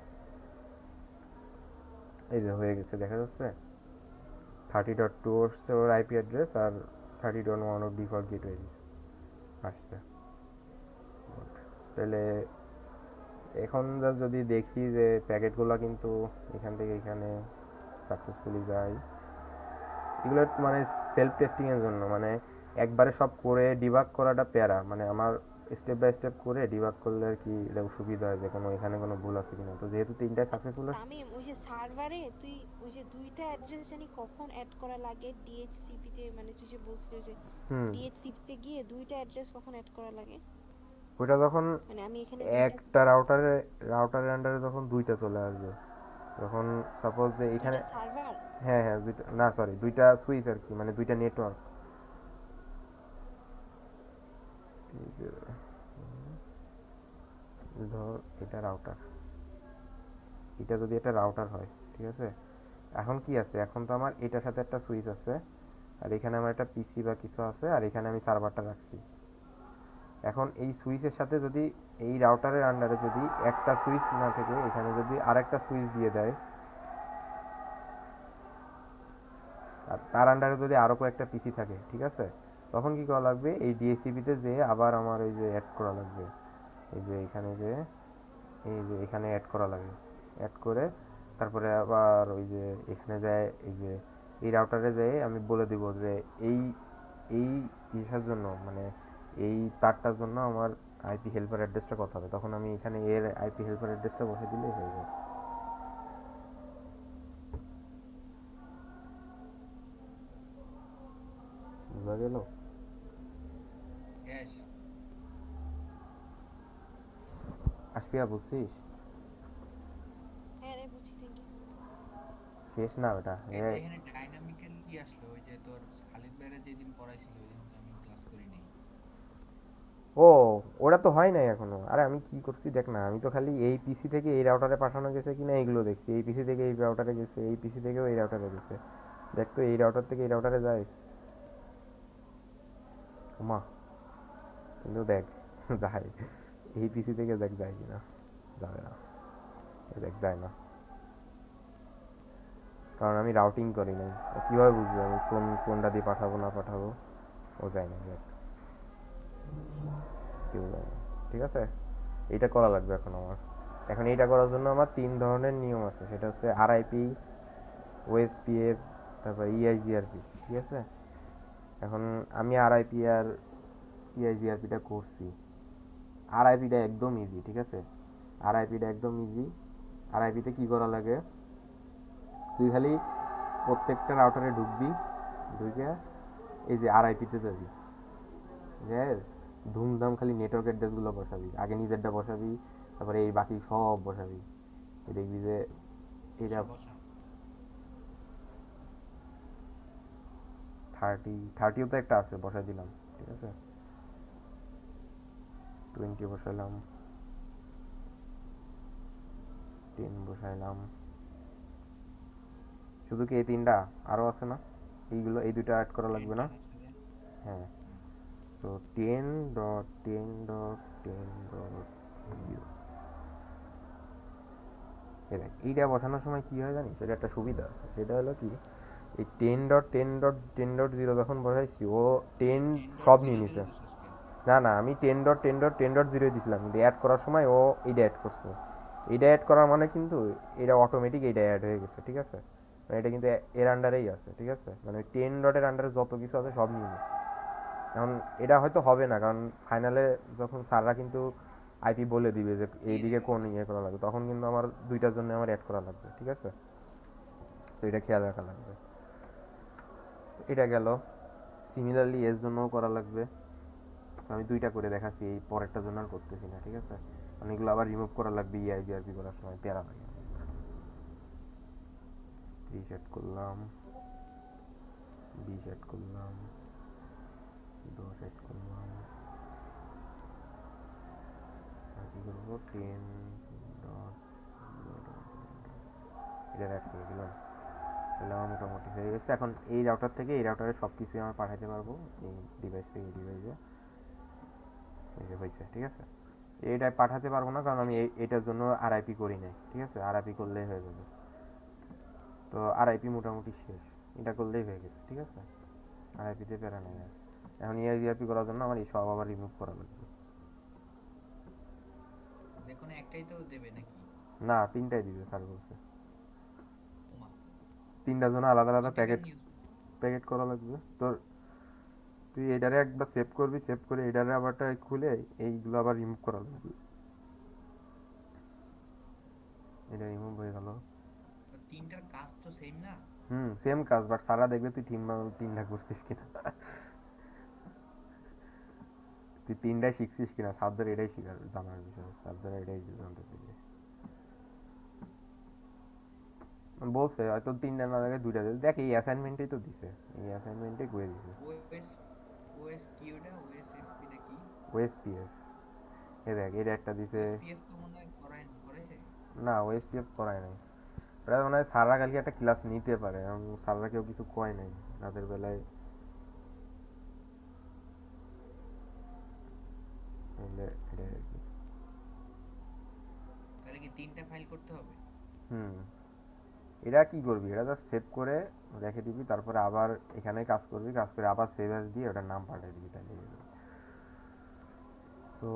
এই যে হয়ে গেছে, দেখা যাচ্ছে 30.2 হচ্ছে ওর আইপি অ্যাড্রেস, আর 30.1 ওর ডিফল্ট গেটওয়ে আসছে। তাহলে এখন জাস্ট যদি দেখি যে প্যাকেটগুলো কিন্তু এখান থেকে এখানে সাকসেসফুলি যায়, এগুলো মানে সেলফ টেস্টিং এর জন্য, মানে একবারে সব করে ডিবাগ করাটা প্যারা, মানে আমার স্টেপ বাই স্টেপ করে ডিবাগ করলে আর কি এটা সুবিধা হয় যে কোনো এখানে কোনো ভুল আছে কিনা। তো যেহেতু তিনটাই সাকসেসফুল, তামিম, ওই যে সার্ভারে তুই ওই যে দুইটা অ্যাড্রেস জানি কখন অ্যাড করা লাগে ডিএইচসিপি তে, মানে তুই যে বলছিলি যে হুম, ডিএইচসিপি তে গিয়ে দুইটা অ্যাড্রেস কখন অ্যাড করা লাগে, ওইটা যখন মানে আমি এখানে দুইটা, একটা রাউটারের আন্ডারে যখন দুইটা চলে আসবে, যখন সাপোজ যে এখানে, দুইটা সার্ভার, হ্যাঁ হ্যাঁ দুইটা না সরি দুইটা সুইচ আর কি, মানে দুইটা নেটওয়ার্ক, ধর এটা রাউটার, এটা যদি একটা রাউটার হয়, ঠিক আছে, এখন কি আছে, এখন তো আমার এটার সাথে একটা সুইচ আছে, আর এখানে আমার একটা পিসি বা কিছু আছে, আর এখানে আমি সার্ভারটা রাখছি, এখন এই সুইচের সাথে যদি এই রাউটারের আন্ডারে যদি একটা সুইচ না থেকে এখানে যদি আরেকটা সুইচ দিয়ে দেয়, আর তার আন্ডারে যদি আরো কয়েকটা পিসি থাকে, ঠিক আছে, তখন কি করা লাগবে, এই ডিএসসিপিতে যে আবার আমার এই যে অ্যাড করা লাগবে, এই যে এখানে যে এই যে এখানে অ্যাড করা লাগে, অ্যাড করে তারপরে আবার ওই যে এখানে যায় এই যে এই রাউটারে যেয়ে আমি বলে দিব যে এই এই ইসের জন্য মানে এই তারটার জন্য আমার আইপি হেল্পার অ্যাড্রেসটা কত হবে, তখন আমি এখানে এর আইপি হেল্পার অ্যাড্রেসটা বসে দিলেই হয়ে যায়। বুঝা গেল? গ্যাস আশফিয়া বুঝছিস? হ্যাঁ রে, বুঝি, থ্যাংক ইউ। শেষ না ওটা এটা এখানে ডাইনামিক্যাল কি আসলো? ওই যে তোর খালিদ ভাইরা যেদিন পড়াইছিল ওই দিন তো আমি ক্লাস করি নাই। ও, ওটা তো হয় নাই এখনো। আরে আমি কি করছি দেখ না, আমি তো খালি এই পিসি থেকে এই রাউটারে পাঠানো গেছে কিনা এইগুলো দেখছি, এই পিসি থেকে এই রাউটারে গেছে, এই পিসি থেকেও এই রাউটারে গেছে। দেখ তো এই রাউটার থেকে এই রাউটারে যায় মা, কিন্তু দেখ যায়, এই পিসি থেকে দেখ যায় কিনা, যাবে না, এই দেখ যায় না, কারণ আমি রাউটিং করি নাই। ও কিভাবে বুঝবে আমি কোনটা দিয়ে পাঠাবো না পাঠাবো? ও যায় না, দেখ কেউ যায় না, ঠিক আছে। এইটা করা লাগবে এখন আমার। এখন এইটা করার জন্য আমার 3 ধরনের নিয়ম আছে, সেটা হচ্ছে আরআইপি, ওএসপিএফ, তারপর ইআইজিআরপি, ঠিক আছে। এখন আমি আরআইপি আর ইআইজিআরপিটা করছি। আরআইপিটা একদম ইজি, ঠিক আছে, আরআইপিটা একদম ইজি। আরআইপিতে কি করা লাগে, তুই খালি প্রত্যেকটা রাউটারে ঢুকবি, ঢুকে এই যে আরআইপিতে যাবি, যে ধুমধাম খালি নেটওয়ার্ক অ্যাড্রেসগুলো বসাবি, আগে নিজেরটা বসাবি, তারপরে এই বাকি সব বসাবি, দেখবি যে এটা বসা বসা 30ও তো একটা আছে, বসাই দিলাম, ঠিক আছে। 20 বসাইলাম, 10 বসাইলাম, শুধু কি এই 3টা? আরও আছে না এইগুলো, এই দুটো অ্যাড করা লাগবে না? আছে যে। হ্যাঁ, হুম। তো 10.10.10.0 দেখ এইটা বসানোর সময় কি হয় জানিস, এটা একটা সুবিধা আছে, সেটা হলো কি, এই 10.10.10.0 যখন বসাইছি ও 10 সব নিয়ে 10.00 নিছে। দিছিস কেন? না না, আমি 10.10.10.0 দিছিলাম, কিন্তু অ্যাড করার সময় ও এইটা অ্যাড করছে। এইটা অ্যাড করার মানে কিন্তু এটা অটোমেটিক এইটা অ্যাড হয়ে গেছে, ঠিক আছে, মানে এটা কিন্তু এর আন্ডারেই আছে, ঠিক আছে, মানে 10 ডটের আন্ডারে যত কিছু আছে সব নিয়ে নিছে। এখন এটা হয়তো হবে না, কারণ ফাইনালে যখন স্যাররা কিন্তু আইপি বলে দিবে যে দিয়ে এইদিকে দিবে। কোন ইয়ে করা লাগবে, তখন কিন্তু আমার দুইটার জন্য আমার অ্যাড করা লাগবে, ঠিক আছে, তো এটা খেয়াল রাখা লাগবে। এটা গেল। সিমিলারলি এর জন্যও করা লাগবে, আমি দুইটা করে দেখাচ্ছি, এই পরেরটার জন্য আর করতেছি না, ঠিক আছে, অনেকগুলো আবার রিমুভ করা লাগবে ইআইজিআরপি করার সময়, প্যারা লাগে। 30 সেট করলাম, 20 সেট করলাম, 10 সেট করলাম, আর কি করবো, 10 ডট এটা অ্যাড করে দিলাম, তাহলে আমার মোটামুটি হয়ে গেছে। এখন এই রাউটার থেকে এই রাউটারে সব কিছুই আমার পাঠাতে পারবো, এই ডিভাইস থেকে এই ডিভাইসে, এই যে হয়েছে, ঠিক আছে। এইটা পাঠাতে পারবো না, কারণ আমি এটার জন্য আরআইপি করি নাই, ঠিক আছে, আরআইপি করলেই হয়ে যাবে। তো আরআইপি মোটামুটি শেষ, এটা করলেই হয়ে গেছে, ঠিক আছে, আরআইপিতে প্যারা নেই আর। এখন ইআইজিআরপি করার জন্য আমার এই সব আবার রিমুভ করা লাগবে। যে কোনো একটাই তো দেবে নাকি? না, 3টাই দিবে স্যার বলছে, ওমা, 3টার জন্য আলাদা আলাদা 3টা প্যাকেট কেমন ইউজ? প্যাকেট করা লাগবে তোর। তুই এটারে একবার সেভ করবি, সেভ করে এটারে আবার খুলে এইগুলো আবার রিমুভ করা লাগবে। এটা রিমুভ হয়ে গেল। 3টার কাজ তো সেম না? সেম কাজ, বাট সারা দেখবে তুই 3টা করছিস কিনা, তুই 3টাই শিখছিস কিনা, সাবধান এটাই শিখার জানার বিষয়, সাবধান এটাই জানতে চাইবে। বলছে হয়তো 3টা না লাগে 2টা দেখ, এই অ্যাসাইনমেন্টেই তো দিছে, এই অ্যাসাইনমেন্টে করে দিছে। ওএস ওএস কি ওটা? ওএসএফপি নাকি? ওএসপিএফ, এ দেখ এটা একটা দিছে। ওএসপিএফ তো মনে হয় করাইছে। না, ওএসপিএফ করায় নাই, ওটা মনে হয় স্যাররা কালকে একটা ক্লাস নিতে পারে, স্যাররা কেউ কিছু কয় নাই রাতের বেলায়। তাহলে এটাই আর কি। তাহলে কি 3টা ফাইল করতে হবে? হুম, এটা কি করবি, এটা জাস্ট সেভ করে রেখে দিবি, তারপরে আবার এখানে কাজ করবি, কাজ করে আবার সেভ অ্যাজ দিয়ে ওটার নাম পাল্টে দিবি, তাহলে হয়ে যাবে। তো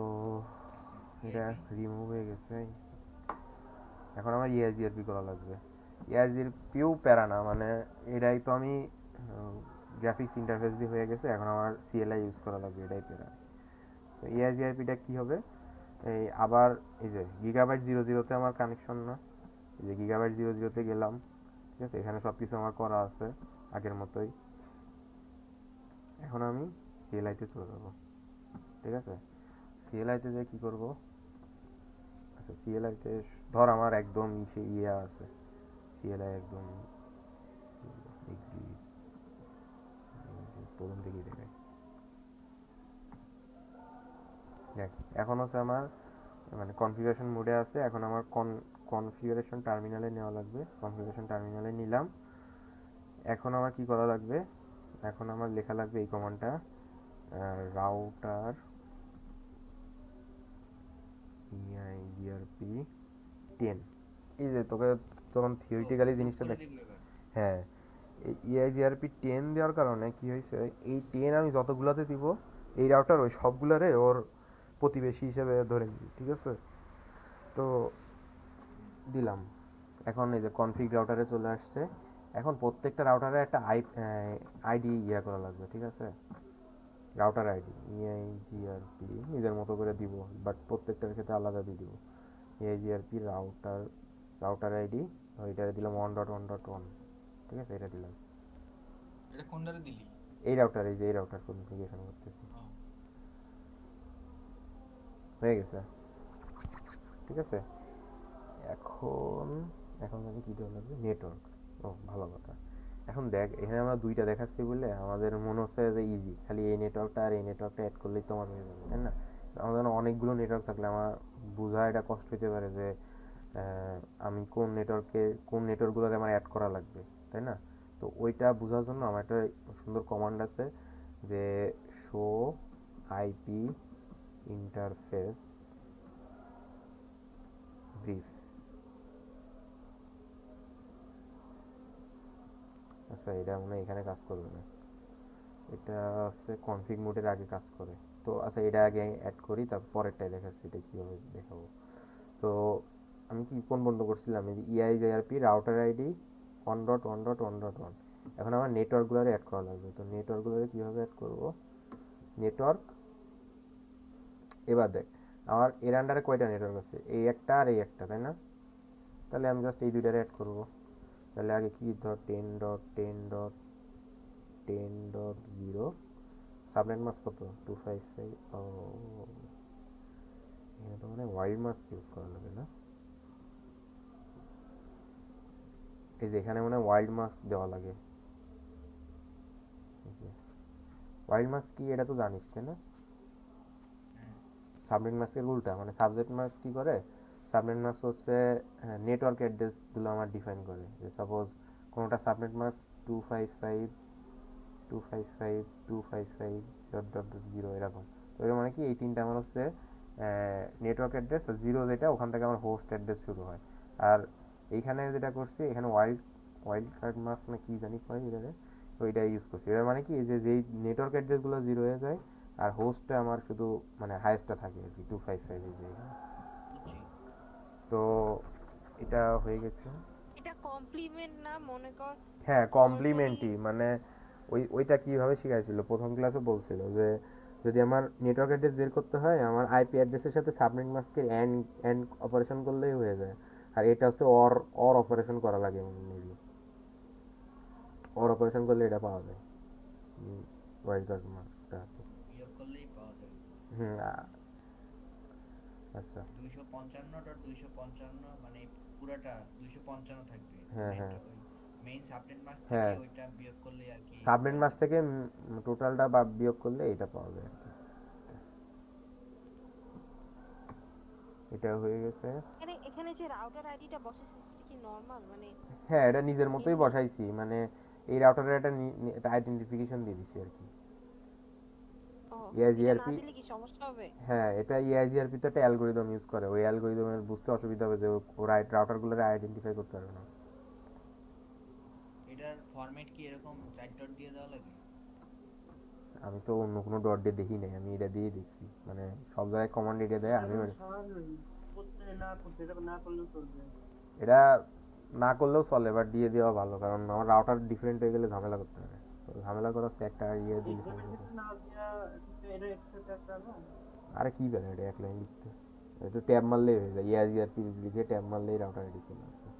আচ্ছা, এটা ইআইপি। রিমুভ হয়ে গেছে। এখন আমার ইআইজিআরপি করা লাগবে। ইআইজিআরপিও প্যারা না, মানে এটাই তো আমি গ্রাফিক্স ইন্টারফেস দিয়ে হয়ে গেছে, এখন আমার সিএলআই ইউজ করা লাগবে, এটাই প্যারা। তো ইআইজিআরপিটা কি হবে, এই আবার এই যে গিগাবাইট 00-তে আমার কানেকশন না, এই যে গিগাবাইট 00-তে গেলাম, ঠিক আছে, এখানে সব কিছু আমার করা আছে আগের মতোই। এখন আমি সিএলআইতে চলে যাবো, ঠিক আছে। সিএলআইতে যে কি করব, আচ্ছা সিএলআইতে ধর আমার একদম ইয়ে আছে, সিএলআই একদম এক্সিট প্রথম থেকেই দেখায়। দেখ এখন হচ্ছে আমার মানে কনফিগারেশন মোডে আছে, এখন আমার কনফিগারেশন টার্মিনালে নেওয়া লাগবে, কনফিগারেশন টার্মিনালে নিলাম। এখন আমার কি করা লাগবে, এখন আমার লেখা লাগবে এই কমান্ডটা, রাউটার ইআইজিআরপি 10। এই যে তোকে তখন ও থিওরিটিক্যালি লুপ জিনিসটা করে দেখ। দিব এবার। হ্যাঁ, এই ইআইজিআরপি 10 দেওয়ার কারণে কি হয়েছে, এই 10 আমি যতগুলাতে দিব এই রাউটার ওই সবগুলারে ওর প্রতিবেশী হিসেবে ধরে নিবি, ঠিক আছে। তো দিলাম, এখন এই যে কনফিগ রাউটারে চলে আসছে। এখন প্রত্যেকটা রাউটারে একটা আইডি ইয়া করা লাগবে, ঠিক আছে, রাউটার আইডি ইআইজিআরপি নিজের মতো করে দিব, বাট প্রত্যেকটার ক্ষেত্রে আলাদা দিয়ে দিব। ইআইজিআরপি রাউটার আইডি ওইটারে দিলাম 1.1.1, ঠিক আছে, এটা দিলাম। এটা কোন দ্বারা দিলি? এই রাউটার, এই যে এই রাউটার কনফিগারেশন করতেছি, ও, হয়ে গেছে, ঠিক আছে। এখন এখন আমি কি দেওয়া লাগবে, নেটওয়ার্ক। ও ভালো কথা। এখন দেখ এখানে আমরা দুইটা দেখাচ্ছি বলে আমাদের মনে হচ্ছে যে ইজি, খালি এই নেটওয়ার্কটা আর এই নেটওয়ার্কটা অ্যাড করলেই তোমার হয়ে যাবে, তাই না। আমাদের অনেকগুলো নেটওয়ার্ক থাকলে আমার বোঝা এটা কষ্ট হতে পারে যে আমি কোন নেটওয়ার্কগুলোতে আমার অ্যাড করা লাগবে, তাই না। তো ওইটা বোঝার জন্য আমার একটা সুন্দর কমান্ড আছে, যে শো আইপি ইন্টারফেস ব্রিফ। আচ্ছা এটা মনে হয় এখানে কাজ করবে না, এটা হচ্ছে কনফিগ মোডের আগে কাজ করে। তো আচ্ছা এটা আগে অ্যাড করি, তারপর পরেরটাই দেখাচ্ছি এটা কীভাবে দেখাবো। তো আমি কি কোন বন্ধ করছিলাম, এই যে ইআইজিআরপি রাউটার আইডি 1.1.1.1। এখন আমার নেটওয়ার্কগুলোরে অ্যাড করা লাগবে, তো নেটওয়ার্কগুলোরে কীভাবে অ্যাড করবো, নেটওয়ার্ক। এবার দেখ আমার এর আন্ডারে কয়টা নেটওয়ার্ক আছে, এই একটা আর এই একটা, তাই না। তাহলে আমি জাস্ট এই দুইটারে অ্যাড করবো। তাহলে আগে কি ধর 10.10.10.0 সাবনেট মাস্ক কত 255। ও এখানে তো মানে ওয়াইল্ড মাস্ক ইউজ করা লাগে না, এই যে এখানে মানে ওয়াইল্ড মাস্ক দেওয়া লাগে। ওয়াইল্ড মাস্ক কি এটা তো জানিস তাই না, হ্যাঁ। সাবনেট মাস্কের উল্টা, মানে সাবজেক্ট মাস্ক কি করে, সাবনেট মাস্ক হচ্ছে নেটওয়ার্ক অ্যাড্রেসগুলো আমার ডিফাইন করে, যে সাপোজ কোনোটা subnet mask 255 dot dot dot zero এরকম। তো এর মানে কি এই তিনটা আমার হচ্ছে নেটওয়ার্ক অ্যাড্রেস, আর জিরো যেটা ওখান থেকে আমার হোস্ট অ্যাড্রেস শুরু হয়। আর এইখানে যেটা করছি এখানে ওয়াইল্ড কার্ড মাস্ক না কি জানি কয় এটারে, ওইটা ইউজ করছি। এবার মানে কি এই যে যেই নেটওয়ার্ক অ্যাড্রেসগুলো জিরো হয়ে যায় আর হোস্টটা আমার শুধু মানে হাইয়েস্টটা থাকে আর কি 255 এই যে। বুঝছি। তো এটা হয়ে গেছে। এটা কমপ্লিমেন্ট না মনে কর। হ্যাঁ ধর যদি কমপ্লিমেন্টই, মানে ওইটা কিভাবে শিখাইছিল প্রথম ক্লাসে, বলছিল যে যদি আমার নেটওয়ার্ক অ্যাড্রেস বের করতে হয় আমার আইপি অ্যাড্রেসের সাথে সাবনেট মাস্কের এন্ড এন্ড অপারেশন করলেই হয়ে যায়। আর এটা হচ্ছে অর অর অপারেশন করা লাগে, মেবি অর অপারেশন করলে এটা পাওয়া যায়, ওয়াইল্ড কার্ড মাস্কটা। বিয়োগ করলেই পাওয়া যায়। হুম আচ্ছা 255.255 মানে পুরাটা 255 থাকবে। হ্যাঁ হ্যাঁ মেইন সাবনেট মার্ক থেকে হ্যাঁ, ওইটা বিয়োগ করলেই আর কি সাবনেট পাওয়া মাস্ক যাবে। থেকে টোটালটা বা বিয়োগ করলে এটা পাওয়া যায় আর কি। এটা হয়ে গেছে। এখানে এখানে যে রাউটার আইডিটা বসাইছিস সেটা কি নরমাল মানে হ্যাঁ এটা নিজের মতোই এমনি? বসাইছি, মানে এই রাউটারের একটা একটা আইডেন্টিফিকেশন দিয়ে দিছি আর কি। ও এটা না EIGRP, দিলে কি সমস্যা হবে? হ্যাঁ এটা EIGRP তো একটা অ্যালগোরিদম ইউজ করে, ওই অ্যালগোরিদমের বুঝতে অসুবিধা হবে যে ও রাউটারগুলোরে আইডেন্টিফাই করতে পারবে না। এটার ফরম্যাট কি এরকম 4 ডট দিয়ে দেওয়া লাগে? আমি তো অন্য কোনো ডট দিয়ে দেখি নাই, আমি এটা দিয়েই দেখছি, মানে সব জায়গায় কমান্ড এটা দেয়, এটা আমি কোনো সহজ করতে না করতে, এটা না করলেও চলবে। এটা না করলেও চলে, বাট দিয়ে দেওয়া ভালো, কারণ আমার রাউটার ডিফারেন্ট হয়ে গেলে ঝামেলা করতে হবে, তো ঝামেলা করা হচ্ছে একটা ইয়ে দিলে সমস্যা এক্সিকিউট নেই। না দিয়া এটা এক্সট্রা একটা না। আরে কি বেলা এটা এক লাইন লিখতে, এটা ট্যাব মারলেই হয়ে যায়, EIGRP লিখে ট্যাব মারলেই রাউটার আইডি চলে আসবে।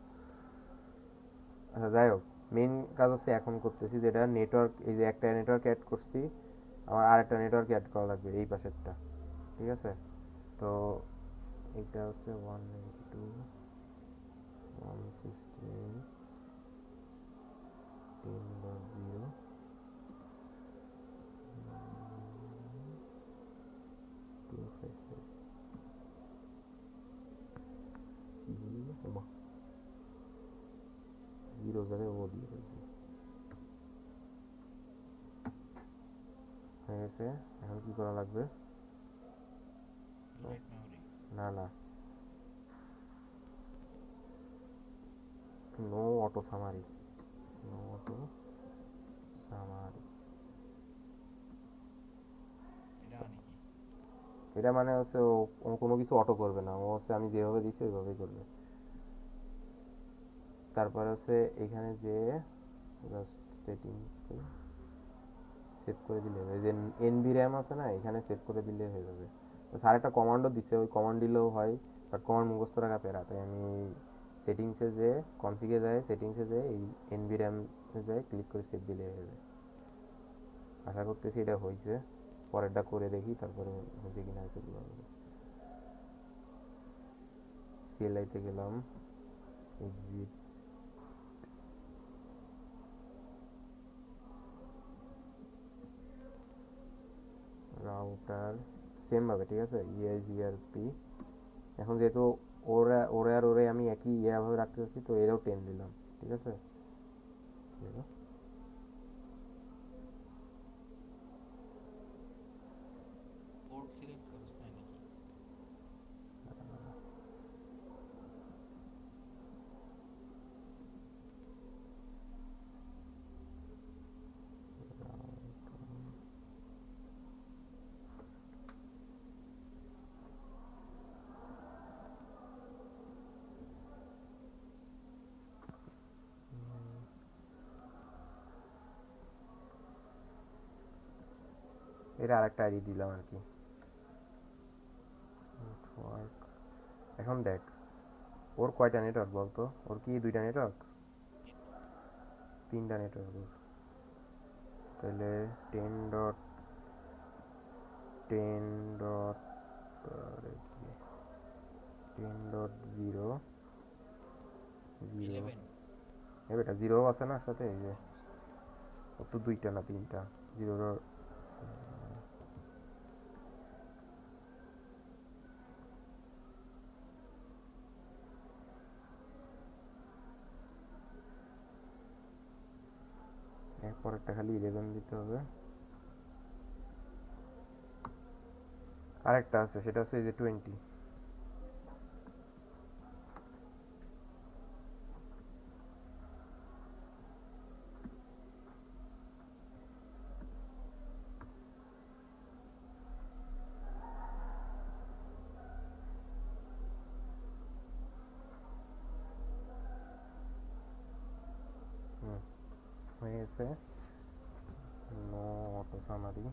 আচ্ছা যাই হোক, মেইন কাজ হচ্ছে এখন করতেছি যেটা নেটওয়ার্ক, এই যে একটা নেটওয়ার্ক অ্যাড করছি, আমার আরেকটা নেটওয়ার্ক অ্যাড করা লাগবে এই পাশেরটা, ঠিক আছে? তো এটা হচ্ছে 192.168.10.0 255 কি বললো ওমা, জিরো জায়গায় ও দিয়ে ফেলছি, হয়ে গেছে। এখন কি করা লাগবে? Write memory. না না, no auto summary, no auto summary. এটা মানে কি? এটা মানে হচ্ছে ও কোনো কিছু অটো করবে না, ও হচ্ছে আমি যেভাবে দিচ্ছি ওইভাবেই করবে। তারপরে হচ্ছে এখানে যে জাস্ট সেটিংস সেভ করে দিলে হবে, যে এনভি র্যাম আছে না, এখানে সেভ করে দিলে হয়ে যাবে। তো স্যার একটা কমান্ডও দিচ্ছে, ওই কমান্ড দিলেও হয়, বাট কমান্ড মুখস্থ রাখা পেরা, তাই আমি সেটিংসে যে কনফিগে যায়, সেটিংসে যে এই এনভি র্যামে যায় ক্লিক করে সেভ দিলে হয়ে যাবে। আশা করতেছি এটা হয়েছে, পরেরটা করে দেখি তারপরে হয়েছে কিনা হয়েছে বলবো। সিএলআইতে গেলাম, এক্সিট, রাউটার সেম ভাবে, ঠিক আছে, EIGRP। এখন যেহেতু ওরে আর ওরে আমি একই ভাবে রাখতে চাচ্ছি, তো এরও 10 দিলাম, ঠিক আছে? কি হলো? পোর্ট সিলেক্ট করছ না নাকি? এটা আরেকটা আইডি দিলাম আর কি, নেটওয়ার্ক। এখন দেখ ওর কয়টা নেটওয়ার্ক বলতো, ওর কি দুইটা নেটওয়ার্ক, তিনটা নেটওয়ার্ক ওর, তাহলে 10.10 10.0 জিরো, 11। এটা জিরো আছে না সাথে, এই যে ওর তো দুইটা না তিনটা জিরো। এরপর একটা খালি 11 দিতে হবে। আরেকটা আছে, সেটা হচ্ছে এই যে 20। হুম, হয়ে গেছে। নো অটো সামারি,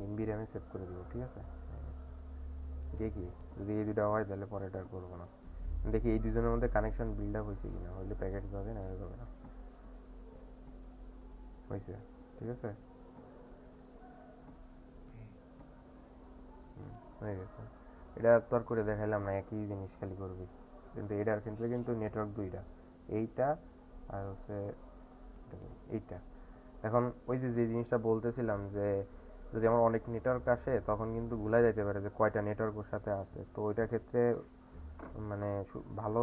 এমবি র্যামে সেভ করে দিব, ঠিক আছে? দেখি যদি এই দুটা হয় তাহলে পরে এটা আর করবো না। দেখি এই দুজনের মধ্যে কানেকশন বিল্ড আপ হয়েছে কিনা, হইলে প্যাকেট যাবে, না যাবে না। হয়েছে, ঠিক আছে, হয়ে গেছে। এটা তো আর করে দেখাইলাম না, একই জিনিস খালি করবি, কিন্তু এটার ক্ষেত্রে কিন্তু নেটওয়ার্ক দুইটা, এইটা আর হচ্ছে এইটা। এখন ওই যে যে জিনিসটা বলতেছিলাম যে যদি আমার অনেক নেটওয়ার্ক আসে তখন কিন্তু ভুলা যাইতে পারে যে কয়টা নেটওয়ার্ক ওর সাথে আছে, তো ওইটার ক্ষেত্রে মানে ভালো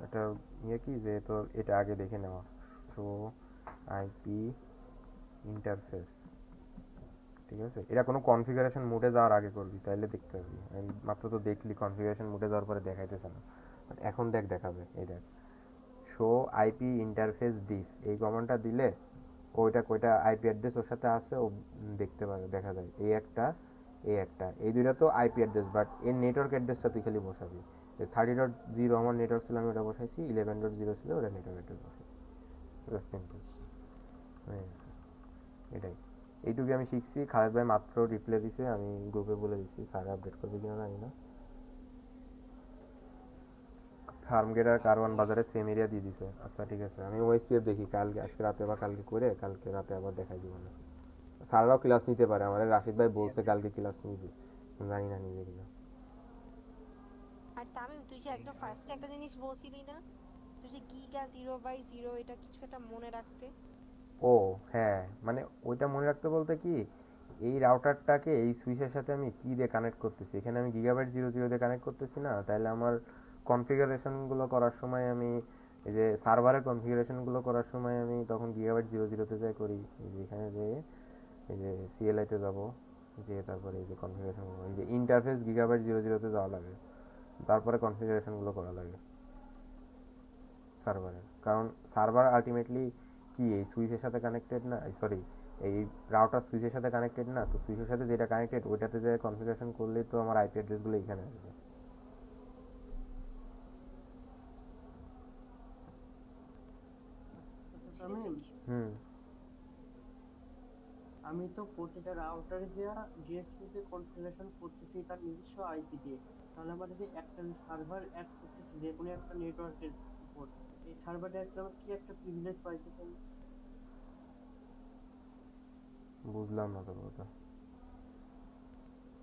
এটা ইয়ে কি যে তোর এটা আগে দেখে নেওয়া, শো আইপি ইন্টারফেস, ঠিক আছে? এটা কোনো কনফিগারেশন মোডে যাওয়ার আগে করবি, তাইলে দেখতে পারবি। আমি মাত্র তো দেখলি কনফিগারেশন মোডে যাওয়ার পরে দেখাইতেছে না, এখন দেখাবে। এই দেখ, শো আইপি ইন্টারফেস ডিফ, এই কমান্ডটা দিলে ওইটা কয়টা আইপি অ্যাড্রেস ওর সাথে আছে ও দেখতে পারে, দেখা যায়। এই একটা, এই দুইটা তো আইপি অ্যাড্রেস, বাট এর নেটওয়ার্ক অ্যাড্রেসটা তুই খালি বসাবি। 30.0 আমার নেটওয়ার্ক ছিল, আমি ওটা বসাইছি। 11.0 ছিল, ওটা নেটওয়ার্ক অ্যাড্রেস বসাইছি। সিম্পল হয়ে গেছে, এটাই। এইটুকু আমি শিখছি। খালেদ ভাই মাত্র রিপ্লাই দিছে, আমি গ্রুপে বলে দিচ্ছি, স্যার আপডেট করবে কিনা জানি না। ফার্মগেট আর কারওয়ান বাজারে সেম এরিয়া দিয়ে দিছে। আচ্ছা ঠিক আছে, আমি ওএসপিএফ দেখি কালকে, আজকে রাতে বা কালকে করে, কালকে রাতে আবার দেখাই দিব না। স্যাররাও ক্লাস নিতে পারে, আমাদের রাশিদ ভাই বলছে কালকে ক্লাস নিবে, জানি না নিবে কিনা। আর তামিম, তুই যে একদম ফার্স্টে একটা জিনিস বলছিলি না, তুই যে গিগা 0/0 এটা কিছু একটা মনে রাখতে। ও হ্যাঁ, মানে ওইটা মনে রাখতে বলতে কি, এই রাউটারটাকে এই সুইচের সাথে আমি কি দিয়ে কানেক্ট করতেছি, এখানে আমি গিগাবাইট 00 দিয়ে কানেক্ট করতেছি না, তাহলে আমার কনফিগারেশনগুলো করার সময় আমি, এই যে সার্ভারের কনফিগারেশনগুলো করার সময় আমি তখন গিগাবাইট 00 যাই করি। এই যে এখানে যে, এই যে সিএলআইতে যাব, যে তারপরে এই যে কনফিগারেশনগুলো, এই যে ইন্টারফেস গিগাবাইট 00 যাওয়া লাগে, তারপরে কনফিগারেশনগুলো করা লাগে সার্ভারের। কারণ সার্ভার আলটিমেটলি কি এই সুইচের সাথে কানেক্টেড না, সরি, এই রাউটার সুইচের সাথে কানেক্টেড না, তো সুইচের সাথে যেটা কানেক্টেড ওইটাতে যে কনফিগারেশন করলেই তো আমার আইপি অ্যাড্রেসগুলো এখানে আসবে। আচ্ছা বুঝতে তামিম, পেরেছি। হুম, আমি তো প্রতিটা রাউটারে দেওয়া ডিএসপিতে কনফিগারেশন করতেছি তার নিজস্ব আইপি দিয়ে। তাহলে আমরা যদি একটা সার্ভার অ্যাড করতেছি যে কোনো একটা নেটওয়ার্কের উপর, এই সার্ভারটা একটা আমার কি একটা প্রিভিলেজ পাইতেছি আমি? বুঝলাম না তোর কথা।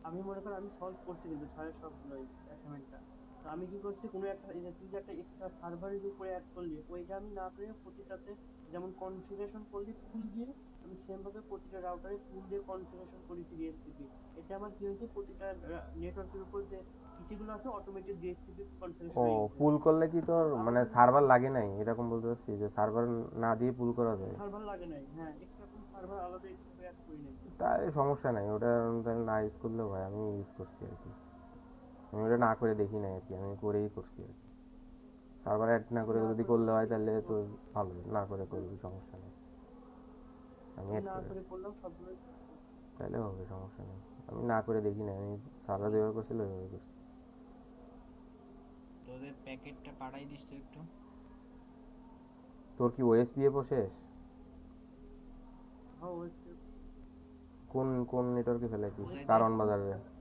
আমি মনে করি আমি সলভ করছি কিন্তু স্যারের সবগুলোই অ্যাসাইনমেন্টটা। তো আমি কি করছি, কোনো একটা এই যে তুই যে একটা এক্সট্রা সার্ভারের উপরে অ্যাড করলি, ওইটা আমি না করে প্রতিটাতে যেমন কনফিগারেশন করলি পুল দিয়ে, আমি সেম ভাবে প্রতিটা রাউটারে পুল দিয়ে কনফিগারেশন করেছি ডিএসসিপি। এতে আমার কি হয়েছে, প্রতিটা নেটওয়ার্কের উপর যে ইসিগুলো আছে অটোমেটিক ডিএসসিপি কনফিগারেশন ও হয়ে গেছে। পুল করলে কি তোর মানে তারপরে সার্ভার লাগে নাই, এরকম বলতে চাচ্ছি যে সার্ভার না দিয়ে পুল করা যায়? সার্ভার লাগে নাই, হ্যাঁ, এক্সট্রা কোনো সার্ভার আলাদা এক্সট্রা অ্যাড করি নাই। তাই সমস্যা নাই, ওটা তাহলে না ইউজ করলেও হয়, আমি ইউজ করছি আর কি। আমি ওটা না করে দেখি নাই আর কি, আমি করেই করছি আর কি। সার্ভার অ্যাড না আমি করে না যদি করে করলে হয় করছি তাহলে তো সবগুলো। ভালো, না করে করবি সমস্যা নেই, আমি আমি অ্যাড না করে করে রাখছি। করলাম সবগুলোই। তাহলে হবে, সমস্যা নেই। আমি না করে দেখি না, আমি সার্ভার যেভাবে করছিল ওইভাবে করছি। তোদের প্যাকেটটা পাঠাই দিস তো একটু। তোর কি ওএসপিএফ শেষ? হ্যাঁ, হচ্ছে কোন কোন নেটওয়ার্কে ফেলাইছিস? বুঝাই দে।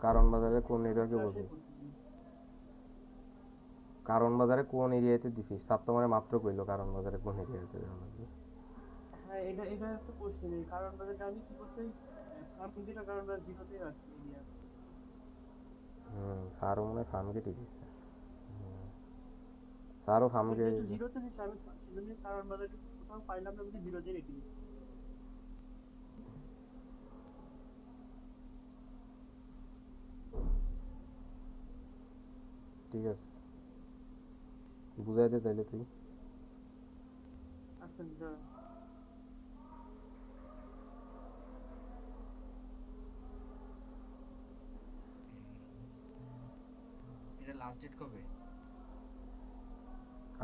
কারণ বাজারে কোন নেটওয়ার্কে ক্লাসে বলছিস? করতেছি। কারণ বাজারে কোন এরিয়াতে দিছিস? সাত তোমার মাত্র কইলো কারণ বাজারে কোন এরিয়াতে দেওয়া লাগবে। হ্যাঁ, এটা একটা কোশ্চেন। কারণ বাজারটা আমি কি করছি, ফার্মগেটের কারণ বাজার জিরোতেই রাখছি এরিয়া। স্যারও মনে হয় ফার্মগেটই দিচ্ছে। স্যারও আমার ফার্মগেট। যেহেতু জিরোতে দিচ্ছে, আমি সেজন্য কারণ বাজারটা কোথাও পাইলাম না, আমি জিরোতেই রেখে দিচ্ছি। ঠিক আছে, বুঝাই দে তাইলে তুই। আচ্ছা যা। এটা লাস্ট ডেট কবে?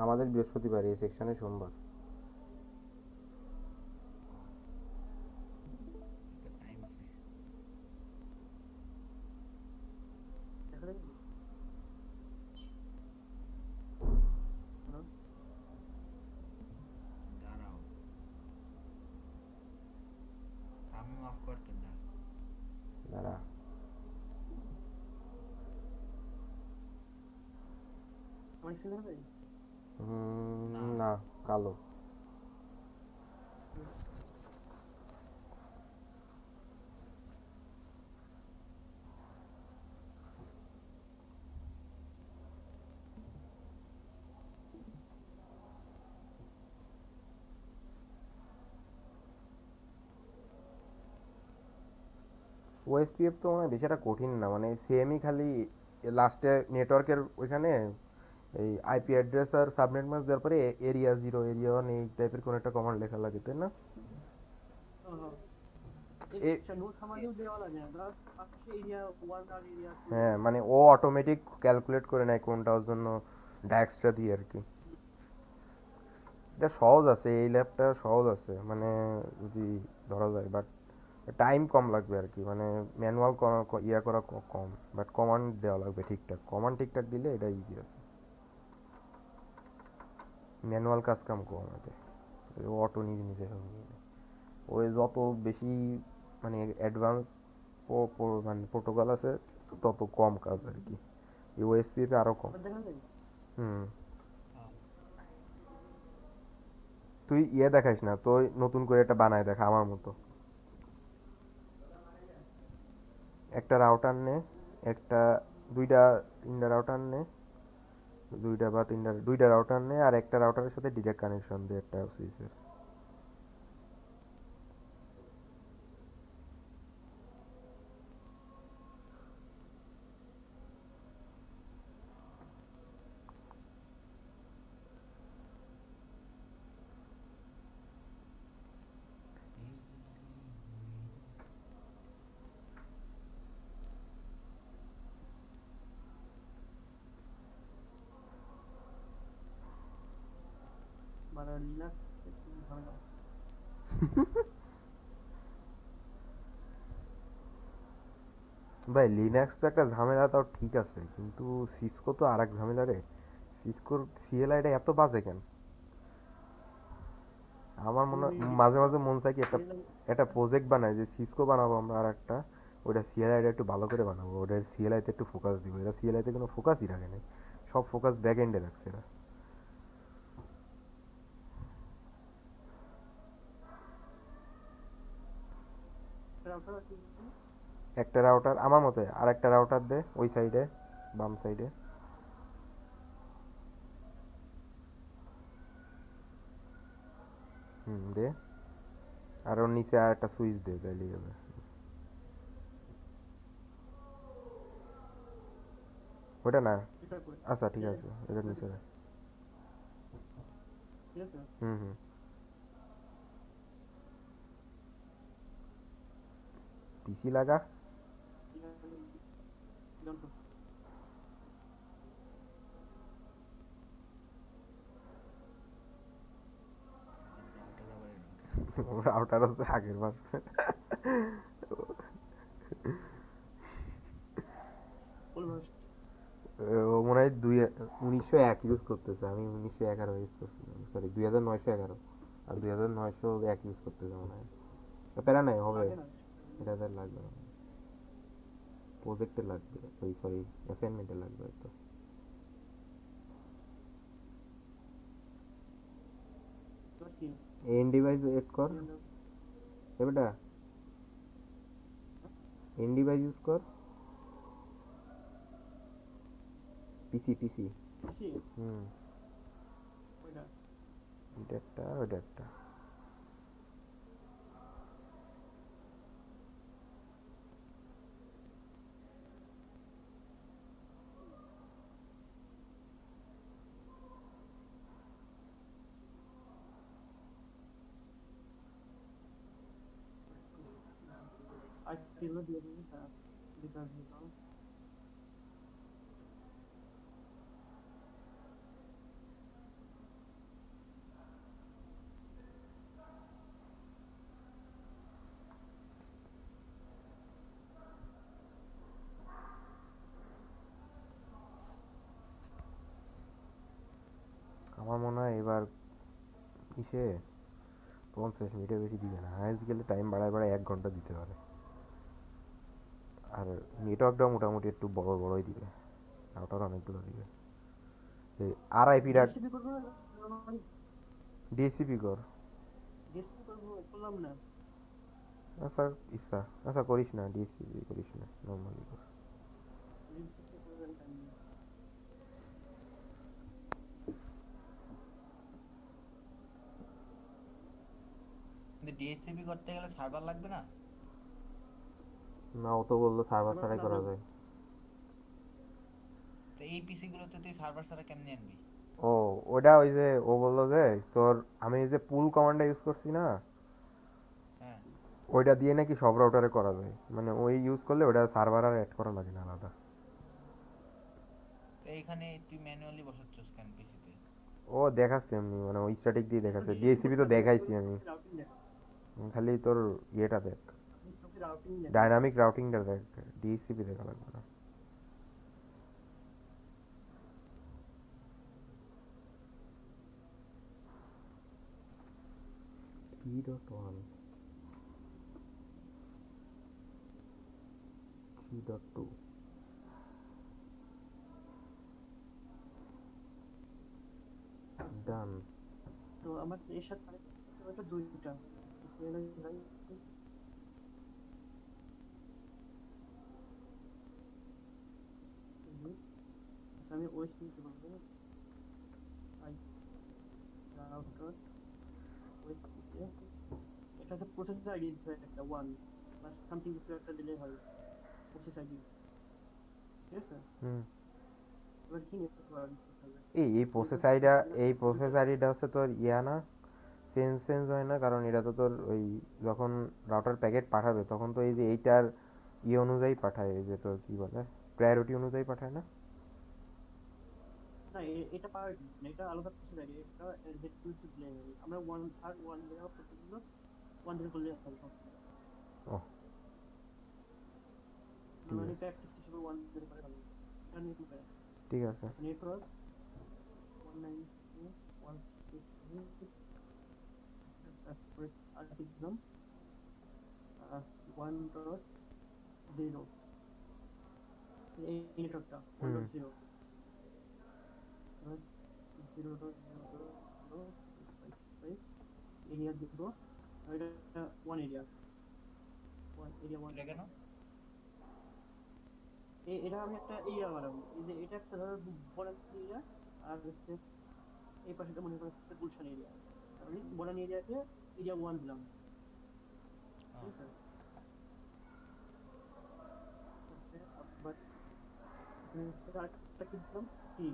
আমাদের বৃহস্পতিবার, এই সেকশনে সোমবার। তো টাইম আছে। দেখা দেখবি। হ্যালো? দাঁড়াও, আমি মাফ করতেন না। দাঁড়া, আমার শুনে হবে? না। না, কালো। ওএসপিএফ তো মানে বেশি একটা কঠিন না, মানে সেমই, খালি লাস্টে নেটওয়ার্কের ওইখানে এই আইপি অ্যাড্রেস আর সাবনেট মাস্ক দেওয়ার পরে এরিয়া 0, এরিয়া 1 এই টাইপের কোনো একটা কমান্ড লেখা লাগে, তাই না? হ্যাঁ, হ্যাঁ। নো সামারিও দেওয়া লাগে না, জাস্ট পাশে এরিয়া 1 আর এরিয়া 2 হ্যাঁ মানে ও অটোমেটিক ক্যালকুলেট করে নেয় কোনটা ওর জন্য ডায়াক্সটা দিয়ে আর কি। এটা সহজ আছে, এই ল্যাবটা সহজ আছে মানে যদি ধরা যায়, বাট টাইম কম লাগবে আর কি, মানে ম্যানুয়াল ইয়া করা কম, বাট কমান্ড দেওয়া লাগবে ঠিকঠাক, কমান্ড ঠিকঠাক দিলে এটা ইজি আছে, ম্যানুয়াল কাজ কাম কম আছে, অটো নিজে নিজে সব নিয়ে নেয়। ওই যত বেশি মানে অ্যাডভান্স মানে প্রোটোকল আছে তত কম কাজ আর কি, এই ওএসপি তে আরো কম। দেখা যায়। হুম। হ্যাঁ। তুই ইয়ে দেখাইস না, তুই নতুন করে একটা বানায় দেখা আমার মতো, একটা রাউটার নে, একটা দুইটা তিনটা রাউটার নে, দুইটা বা তিনটা দুইটা রাউটার নে, আর একটা রাউটারের সাথে ডিরেক্ট কানেকশন দে একটা সুইচের। মানে লিনাক্স একটু ঝামেলা। ভাই লিনাক্স তো একটা ঝামেলা, তাও ঠিক আছে, কিন্তু সিসকো তো আর এক ঝামেলা রে। সিসকোর সিএলআইটা এত বাজে কেন? আমার মনে তুমি মাঝে মাঝে মন চায় কি একটা CLI একটা প্রজেক্ট বানাই যে সিসকো বানাবো আমরা, আর একটা ওইটা সিএলআইটা একটু ভালো করে বানাবো, ওটার সিএলআইতে একটু ফোকাস দিব। এরা সিএলআইতে কোনো ফোকাসই রাখে নাই, সব ফোকাস ব্যাক এন্ডে রাখছে এরা। রাউটার আছে কি? একটা রাউটার আমার মতে, আর একটা রাউটার দে ওই সাইডে, বাম সাইডে। হুম দে, আর ওর নিচে আর একটা সুইচ দে, তাইলেই হবে। ওটা না, এটা করে। আচ্ছা ঠিক এটা আছে, এটা নিচে রাখ। ঠিক আছে। হুম হুম। পিসি লাগা। ঠিক আছে। জানতো। রাউটার আবার এরকম কেন? রাউটার হচ্ছে আগের বার। কোন ভার্সন? ও মনে হয় 1901 ইউজ করতেছে, আমি 1911 ইউজ করছিলাম, সরি 2911, আর 2901 ইউজ করতেছে মনে হয়। প্যারা নাই, হবে, লাগে না। এটা তার লাগবে না, প্রজেক্টে লাগবে, ওই সরি অ্যাসাইনমেন্টে লাগবে তো। এবার কি? এন ডিভাইস এড কর, এবারটা এন ডিভাইস ইউজ কর, পিসি পিসি। খুশি? হুম, ওইটা। এটা একটা আর ওইটা একটা। আর কিলো দিয়ে দিবি তার ডিভাইস দিতে। আমার মনে হয় এবার ইসে 50 মিনিটের বেশি দিবে না, হায়েস্ট গেলে টাইম বাড়ায় বাড়ায় 1 ঘন্টা দিতে পারে, আর নেটওয়ার্কটাও মোটামুটি একটু বড় বড়ই দিবে, রাউটার অনেকগুলো দিবে। আর আইপি রাখ, ডিএসসিপি করবো না? নরমালি ডিএসসিপি কর। ডিএসসিপি করবো, করলাম না। আচ্ছা ইচ্ছা, আচ্ছা করিস না, ডিএসসিপি করিস না, নর্মালি কর। ডিএসসিপি করবেন টাইম নেই। কিন্তু ডিএসসিপি করতে গেলে সার্ভার লাগবে না? না, ও তো বললো সার্ভার আমার ছাড়াই না করা যাবে। যায়। তো এই পিসি গুলোতে তুই সার্ভার ছাড়া কেমনে আনবি? ও ওটা ওই যে ও বললো যে তোর, আমি এই যে পুল কমান্ডটা ইউজ করছি না, হ্যাঁ। ওইটা দিয়ে নাকি সব রাউটারে করা যায়, মানে ওই ইউজ করলে ওটা সার্ভার আর অ্যাড করা লাগে না আলাদা। তো এইখানে তুই ম্যানুয়ালি বসাচ্ছস কেন পিসিতে? ও দেখাচ্ছে এমনি, মানে ওই স্ট্যাটিক দিয়ে দেখাচ্ছে, আপনি ডিএসসিপি তো দেখাইছি আমি। রাউটিং দেখ, খালি তোর ইয়েটা দেখ, আপনি চোখে রাউটিং দেখ। ডাইনামিক রাউটিংটা দেখ, ডিএসসিপি দেখা লাগবে না। P.1 3.2 ডান। তো আমার এর সাথে আরেকটা দুইটা আমি ওয়েস্ট নিতে পারবো, আই রাউটার ওয়েস্ট দিতে, এটা হচ্ছে প্রসেস আইডি একটা ওয়ান বা সামথিং কিছু একটা দিলে হয়, প্রসেস আইডি, ঠিক আছে? হুম। এবার কি নিতে পারবো? এই প্রসেস আইডিটা হচ্ছে তোর ইয়া না, চেঞ্জ হয় না, কারণ এটা তো তোর ওই যখন রাউটার প্যাকেট পাঠাবে তখন তো এই যে এইটার অনুযায়ী পাঠায়, এই যে তোর কি বলে প্রায়োরিটি অনুযায়ী পাঠায় না। না, এটা পার্ট না, এটা আলাদা প্রসেস আইডি, এটা হেড টু দিলে হয়, আমরা ওয়ান আর ওয়ান দেওয়া প্রসেসগুলো ওয়ান দিলে করলে হবে সব। ও ঠিক মানে আছে, প্র্যাকটিস হিসেবে ওয়ান দিলে করে ভালো, এটা নিয়ে তুমি ঠিক আছে। নেটওয়ার্ক 192.168, তারপরে আর কি দিলাম 1.0, এই নেটওয়ার্কটা 1.0, 0.0.0.5 এরিয়া দিব, এটা one area, one area one. এটা কেন? এটা আমি একটা এরিয়া বানাবো, এই যে এটা একটা ধরো বনানী এরিয়া, আর হচ্ছে এই পাশেটা মনে করো হচ্ছে গুলশান এরিয়া, আমি বনানী এরিয়াকে এরিয়া ওয়ান দিলাম, ঠিক আছে? আবার আরেকটা কি দিলাম, কি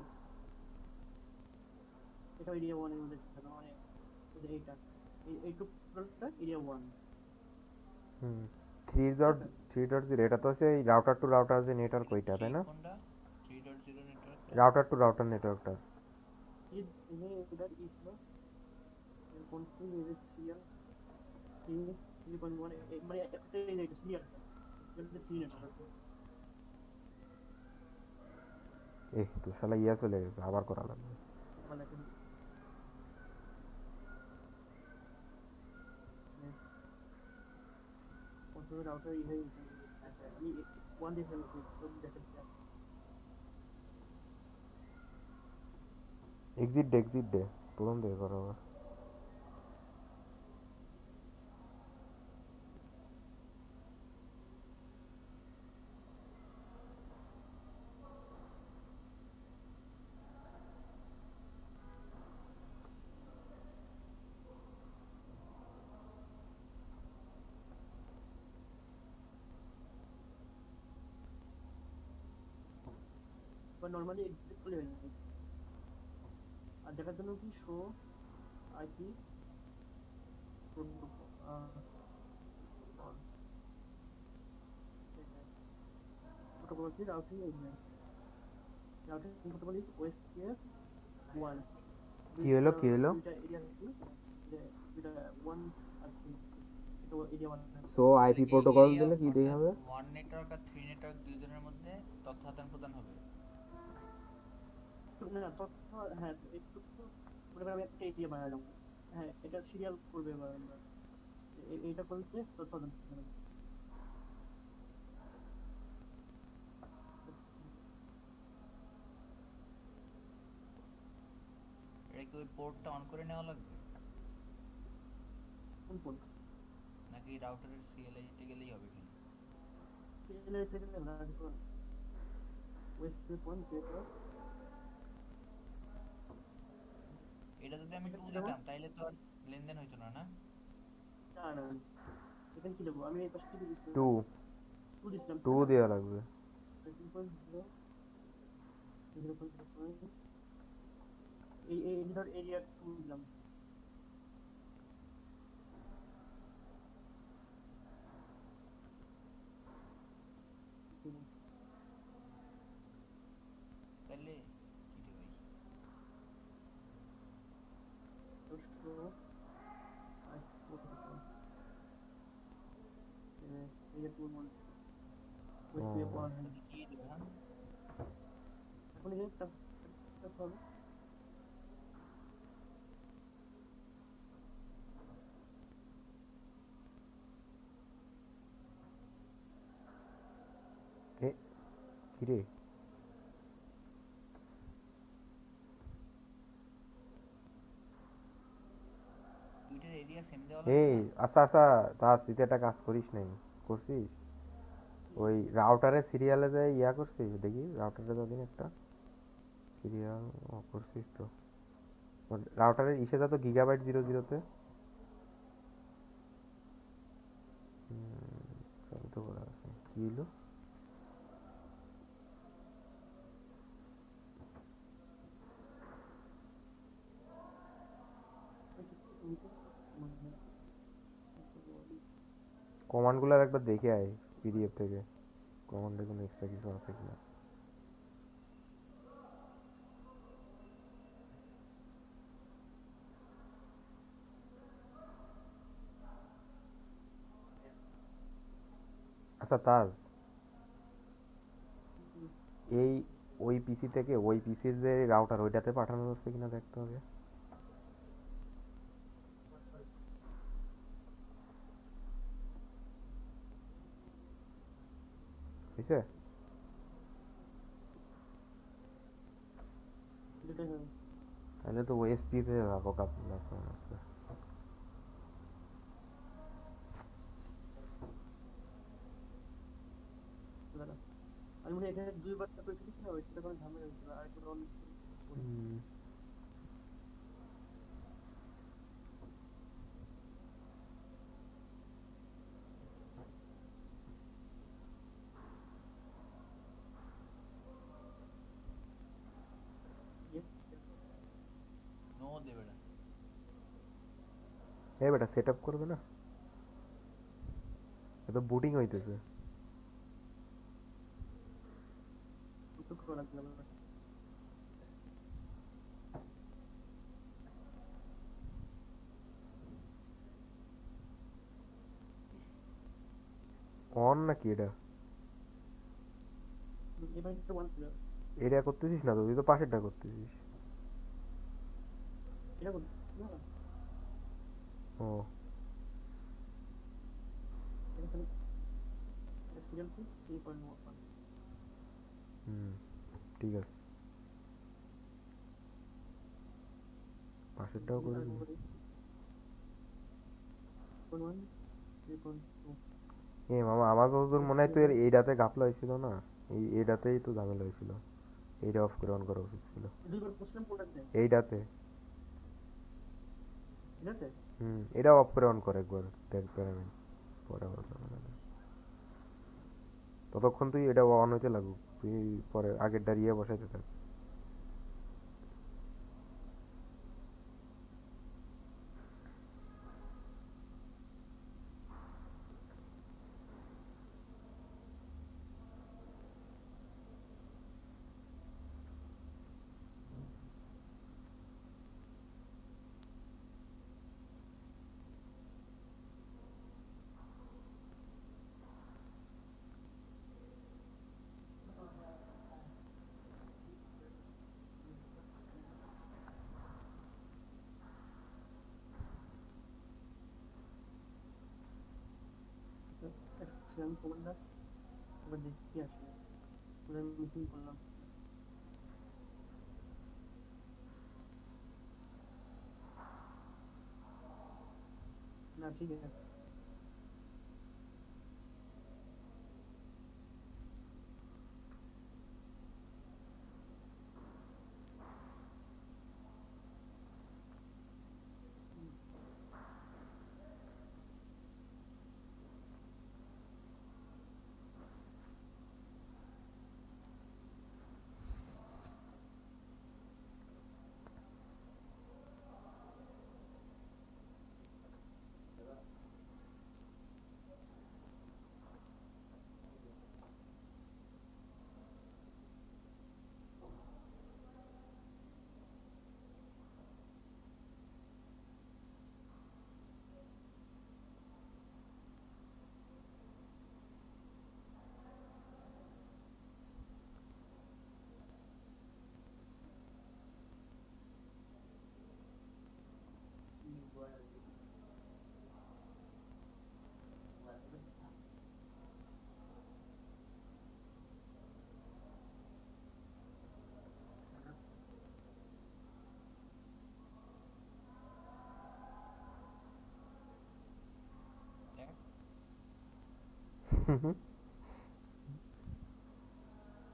এটা এরিয়া ওয়ানের মধ্যে ছিল, মানে এই যে এইটা এইটুকু এরিয়া ওয়ান। হুম। 3.0 এটা তো হচ্ছে এই রাউটার টু রাউটার যে নেটওয়ার্ক ওইটা, তাই না? কোনটা 3.0 নেটওয়ার্কটা? রাউটার টু রাউটার নেটওয়ার্কটা। এই যে এটা কি ছিল, কোন কি এই যে সিরিয়াল 3.1, মানে একটা এই যে সিরিয়াল, এটা 3 নেটওয়ার্ক। তো শালা ইয়া চলে গেছে, আবার করা লাগবে। আবার দেখেন প্রথমে রাউটার ইহাই আমি ওয়ান দিয়ে ফেলছি, তো দেখেন এক্সিট দে প্রথম থেকে করা আবার। বা নরমালি এক্সিট করলে হয়ে যাবে। আর দেখার জন্য কি শো আইপি প্রোটোকল কি routing agent, routing protocol is OSPF 1। কি হলো দুইটা এরিয়া আছে, যে দুইটা ওয়ান আর 3, এটা এরিয়া 1। সো আইপি তাহলে কি প্রোটোকল এরিয়া দিলে কি অর্থাৎ দেখাবে? ওয়ান নেটওয়ার্ক আর থ্রি নেটওয়ার্ক দুইজনের মধ্যে তথ্য আদান প্রদান হবে? না তথ্য, হ্যাঁ একটু মনে করেন আমি একটা এরিয়া বানালাম, হ্যাঁ এটা সিরিয়াল করবে, এবার আমরা এইটা করলে তথ্য আদান প্রদান হবে। এটা কি ওই পোর্টটা অন করে নেওয়া লাগবে কোন কোন নাকি রাউটারের সিএলআই দিতে গেলেই হবে এখানে? সিরিয়াল থেকে না দেখুন ওয়েস্ট পয়েন্ট যেটা এটা যদি আমি 2 দিতাম তাইলে তো আর লেনদেন হইতো না, না? না না, এখানে কি দেবো আমি, এই পাশে কি দিচ্ছি, 2 2 দিচ্ছিলাম, 2 দেওয়া লাগবে। 0.0, এই ধর এরিয়া 2 দিলাম, ঠিক আছে। তাহলে কি রে ভাই? তো শুরু আর এই যে টুল মন ওই ও দিয়ে পাওয়া যায় তাহলে কি দেবে না? এখন এই যে হবে এ কি রে দুইটার এরিয়া সেম দেওয়া লাগবে এই না? আচ্ছা আচ্ছা তাস তুই তো একটা কাজ করিস নাই করছিস ওই রাউটারের সিরিয়ালে যে ইয়া করছিস দেখি রাউটারে যতদিন একটা সিরিয়াল করছিস তো রাউটারের ইসে যত গিগাবাইট 00-তে সবই তো করা আছে কি হলো কমান্ডগুলো একবার দেখে আয় পিডিএফ থেকে কমান্ডে কোনো এক্সট্রা কিছু আছে কিনা আচ্ছা তাজ এই ওই পিসি থেকে ওই পিসির যে রাউটার ওইটাতে পাঠানো যাচ্ছে কিনা দেখতে হবে বুঝছে যেটাই হবে তাহলে তো ওএসপি তে ব্যাপক আপনার সমস্যা দাঁড়া আমি মনে হয় এখানে দুইবার করে ফেলেছি না ওইটা কোনো ঝামেলা হয়েছিল আর একবার অনেক নো দেবে না। এই বেটা সেট আপ করবে না এত বুটিং হইতেছে দুটো করা লাগবে আমার অন নাকি এটা এবার একটা ওয়ান ছিল এটা করতেছিস না তো তুই তো পাশেরটা করতেছিস এটা কোন না ও এটা খালি সিরিয়াল কি 3.1 হুম ঠিক আছে পাশেরটাও করে দিবি 1 3.2 এ মামা আমার যতদূর মনে হয় তো এর এইটাতে ঘাপলা হয়েছিল না এইটাতেই তো ঝামেলা হয়েছিল এইটা অফ করে অন করা উচিত ছিল দুইবার পোস্টলাম কোনটাতে এইটাতে এটাতে এটা অফ করে অন করে একবার দেখবেন আমি পরে আবার ঝামেলা নেই। ততক্ষণ তুই এটা অন হইতে লাগুক তুই পরে আগের দাঁড়িয়ে বসাইতে থাক আমি কমান্ডার এবার দেখি কি আসে আমি মিটিং করলাম না ঠিক আছে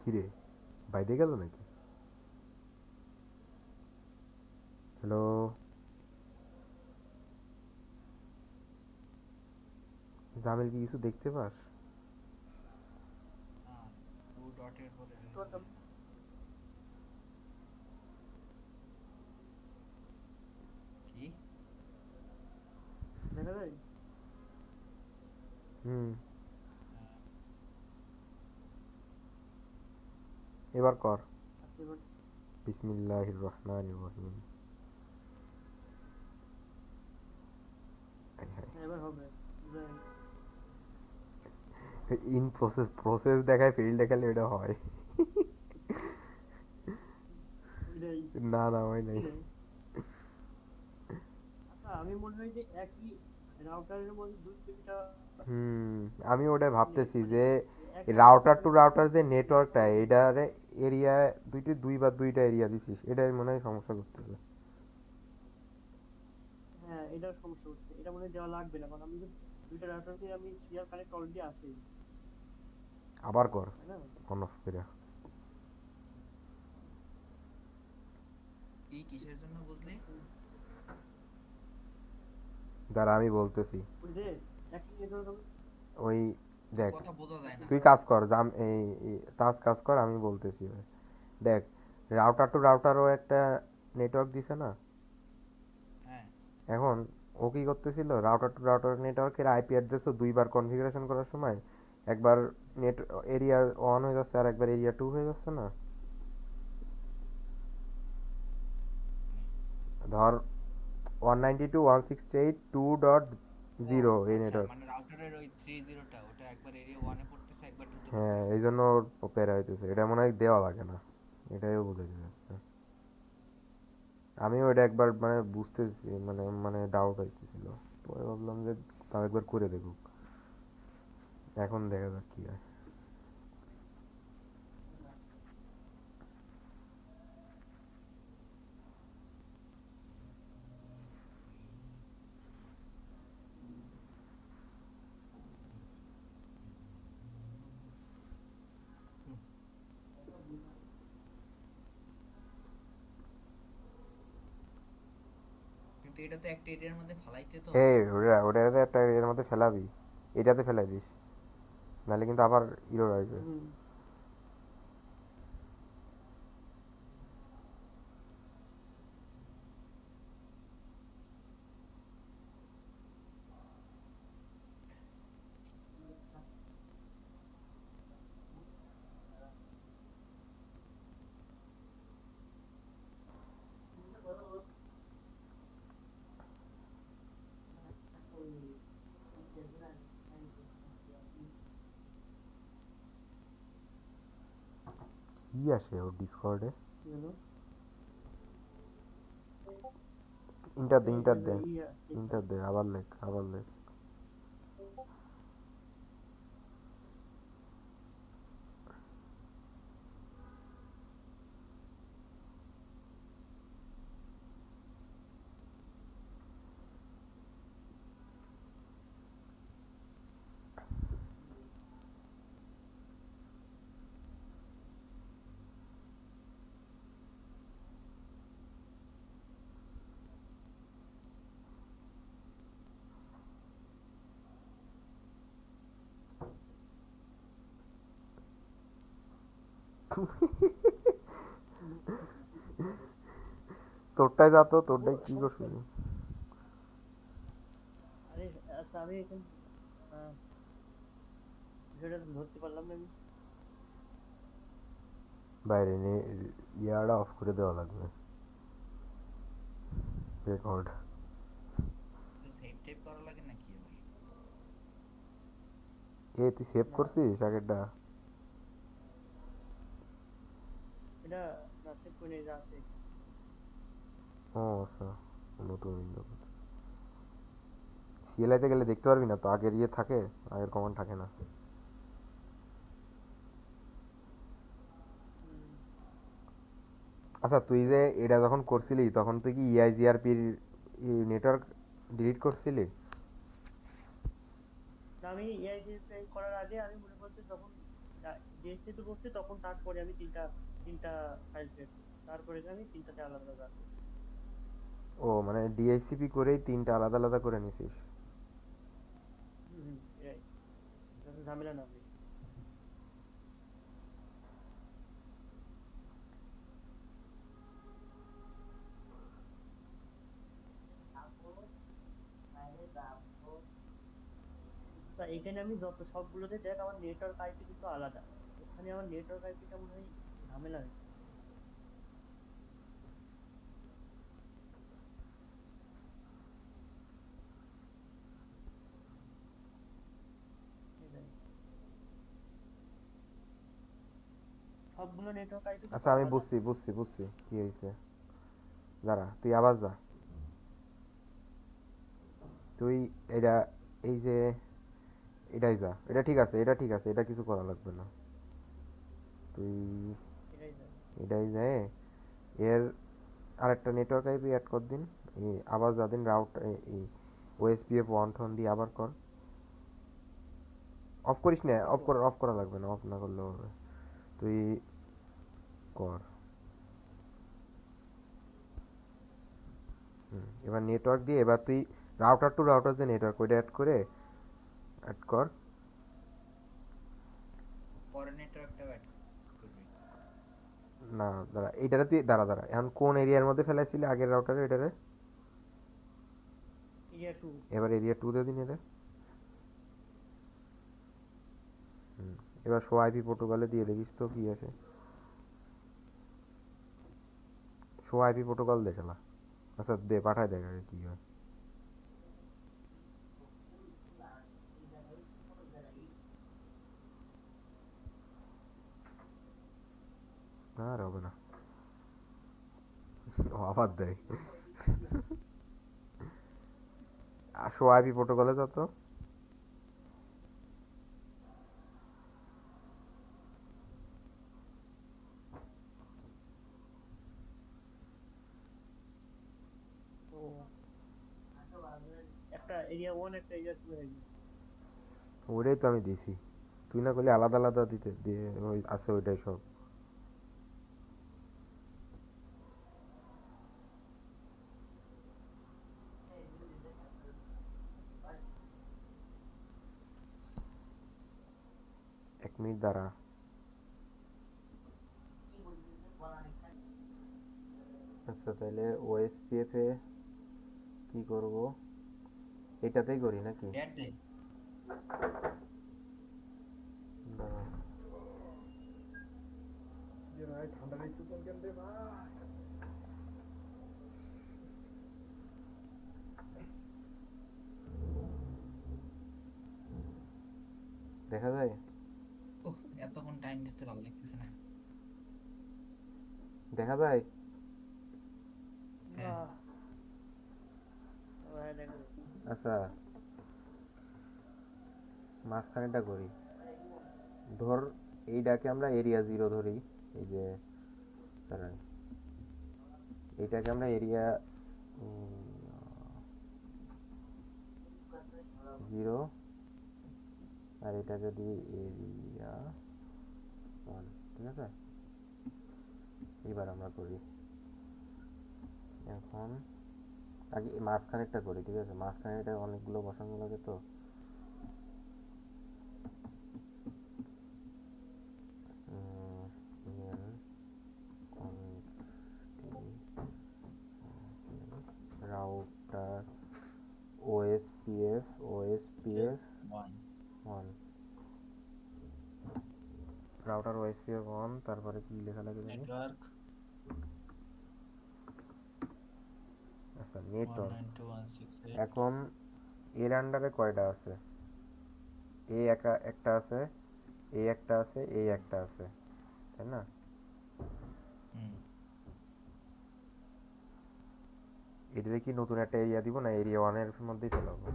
কিরে বাইরে গেল নাকি? হ্যালো, জামিল কি কিছু দেখতে পাস? না, 2 ডটের পরে করতাম কি? দেখা যায়। হুম, আহ, এবার কর। আচ্ছা এবার বিসমিল্লাহির রহমানির রহিম। হায় হায়, হ্যাঁ এবার হবে। যাই। ইন প্রসেস প্রসেস দেখায়, ফেল দেখালে এটা হয়। ওইটাই না না, হয় নাই। এটাই। আচ্ছা আমি মনে হয় যে একই রাউটারের মধ্যে দুই তিনটা হুম, আমি ওটাই ভাবতেছি মানে যে একটা রাউটার টু রাউটার যে নেটওয়ার্কটা, এটারে এরিয়া দুইটা এরিয়া দিছিস, এটাই মনে হয় সমস্যা করতেছে। হ্যাঁ এটার সমস্যা হচ্ছে, এটা মনে হয় দেওয়া লাগবে না, কারণ আমি তো দুইটা রাউটারকে আমি সিরিয়াল কানেক্ট অলরেডি আছেই, আবার কর তাই না? অন অফ করে। কি কিসের জন্য বুঝলি? দাঁড়া আমি বলতেছি। ওই যে একই নেটওয়ার্ক আমি ওই তোর দেখ, কথা বোঝা যায় না। তুই কাজ কর, কাজ কর, আমি বলতেছি। দেখ, রাউটার টু রাউটারও একটা নেটওয়ার্ক দিছে না? হ্যাঁ, এখন ও কি করতেছিল, রাউটার টু রাউটার নেটওয়ার্কের আইপি অ্যাড্রেসও দুইবার কনফিগারেশন করার সময় একবার নেট এরিয়া 1 হয়ে যাচ্ছে আর একবার এরিয়া 2 হয়ে যাচ্ছে না? ধর 192.168.2.0 এই আচ্ছা, নেটওয়ার্ক। মানে রাউটারের ওই 30টা ওটা একবার এরিয়া 1 এ পড়তেছে, একবার 2 তে হ্যাঁ, পড়তেছে। এই জন্য ওর প্যারা হইতেছে, এটা মনে হয় দেওয়া লাগে না, এটাইও বুঝে যাচ্ছে। আমিও এটা একবার মানে বুঝতেছি, মানে ডাউট হইতেছিল, পরে ভাবলাম যে তাও একবার করে দেখুক, এখন দেখা যাক কি হয়। কিন্তু এটা তো একটা এরিয়ার মধ্যে ফালাইতে তো এই হবে। ওটাতে একটা এর মধ্যে ফেলাবি, এটাতে ফেলাই দিস, নাহলে কিন্তু আবার ইরর আসবে। হুম কি আসে ওর ডিসকর্ডে? কি হলো? ইন্টার দে, এই ইন্টার দে, ইয়া ইন্টার দে, আবার লেখ। তোরটাই যা তো, তোরটাই কি সমস্যা করছিস? আরে আচ্ছা আমি এখন আহ, বিষয়টা ধরতে পারলাম না আমি। বাইরে ইয়ারটা অফ করে দেওয়া লাগবে, রেকর্ড। সেভ টেপ করা লাগে নাকি আবার? তুই সেভ না করছিস আগেরটা? এটা না সেভ করে নিয়ে যা আছে। ও আচ্ছা, নতুন উইন্ডো। সিএলআইতে গেলে দেখতে পারবি না তো, আগের থাকে, আগের কমান্ড থাকে না। হুম, আচ্ছা, তুই যে এটা যখন করছিলি তখন তুই কি ইআইজিআরপির নেটওয়ার্ক ডিলিট করছিলি? না আমি এআই করার আগে আমি মনে করছি যখন ডিএসসি করছি তখন তারপরে আমি তিনটা ফাইল ক্রিয়েট করছি, তারপরে আমি তিনটাতে আলাদা আলাদা করছি। ও মানে ডিএইচসিপি করেই তিনটা আলাদা আলাদা করে নিছিস? হুম হুম, এআই যাতে ঝামেলা না হয়। তা এখানে আমি যত সবগুলোতে দেখ আমার নেটওয়ার্ক আইপি কিন্তু আলাদা, ওখানে আমার নেটওয়ার্ক আইপিটা মনে হয় ঝামেলা হয়েছে। এই দেখ, সবগুলো নেটওয়ার্ক আইপি কিন্তু আচ্ছা আমি আলাদা। বুঝছি কি হয়েছে। দাঁড়া তুই আবার যা। তুই এটা এই যে এটাই যা, এটা ঠিক আছে, এটা কিছু করা লাগবে না। তুই এটাই দেখ। এটাই যায় এর আরেকটা নেটওয়ার্ক আইপি অ্যাড কর দিন। এই আবার যা দিন রাউট এই ওএসপিএফ ওয়ান টোন দিয়ে আবার কর। অফ করিস না, করবো। অফ করা লাগবে না, অফ না করলেও হবে। তুই কর। এবার নেটওয়ার্ক দিয়ে এবার তুই রাউটার টু রাউটার যে নেটওয়ার্ক ওইটা অ্যাড কর। পরে নেটওয়ার্কটা অ্যাড করবি। না দাঁড়া, এইটারে তুই দাঁড়া এখন কোন এরিয়ার মধ্যে ফেলাইছিলি আগের রাউটারে এটারে? এরিয়া 2। এবার এরিয়া টু দিয়ে দিন এটা। এবার শো আইপি প্রোটোকলে দিয়ে দেখিস তো কি আছে। শো আইপি প্রোটোকল দেখালা। আচ্ছা দে পাঠায় দেখ আগে কি হয়। না আর হবে না। ও আবার দেয়। শো আইপি প্রোটোকলে যা তো। ও একটা এরিয়া 1 একটা এরিয়া 2 হয়ে গেছে। ওইটাই তো আমি দিছি। তুই না করলে আলাদা আলাদা দিতে দিয়ে ওই আছে ওইটাই সব। এক মিনিট দাঁড়া। আচ্ছা তাহলে ওএসপিএফ এ কি করব? এটাতেই করি নাকি? ড্যাট দে। দাঁড়া। দেখা যায়? ওহ, এতক্ষণ টাইম দিতে ভালো লাগতেছে না। দেখা যায়? হ্যাঁ। আহ, হ্যাঁ দেখা যাচ্ছে। আচ্ছা মাঝখানেটা করি। ধর এইটাকে আমরা এরিয়া জিরো ধরি। এই যে দাঁড়ান, এইটাকে আমরা এরিয়া জিরো আর এটাকে দিই এরিয়া ওয়ান। ঠিক আছে, এবার আমরা করি। এখন আগে মাঝখানেরটা করি। ঠিক আছে, মাঝখানেরটা অনেকগুলো বসানো লাগে তো। Router OSPF one. One. Router OSPF one, তারপরে কি লেখা লাগে জানি? নেটওয়ার্ক আচ্ছা নেটওয়ার্ক। 192.168। এখন এর আন্ডারে কয়টা আছে? এ একটা আছে, এ একটা আছে, এ একটা আছে, তাই না? হুম। এটাতে কি নতুন একটা এরিয়া দিব না এরিয়া ওয়ানের মধ্যেই ফেলাবো?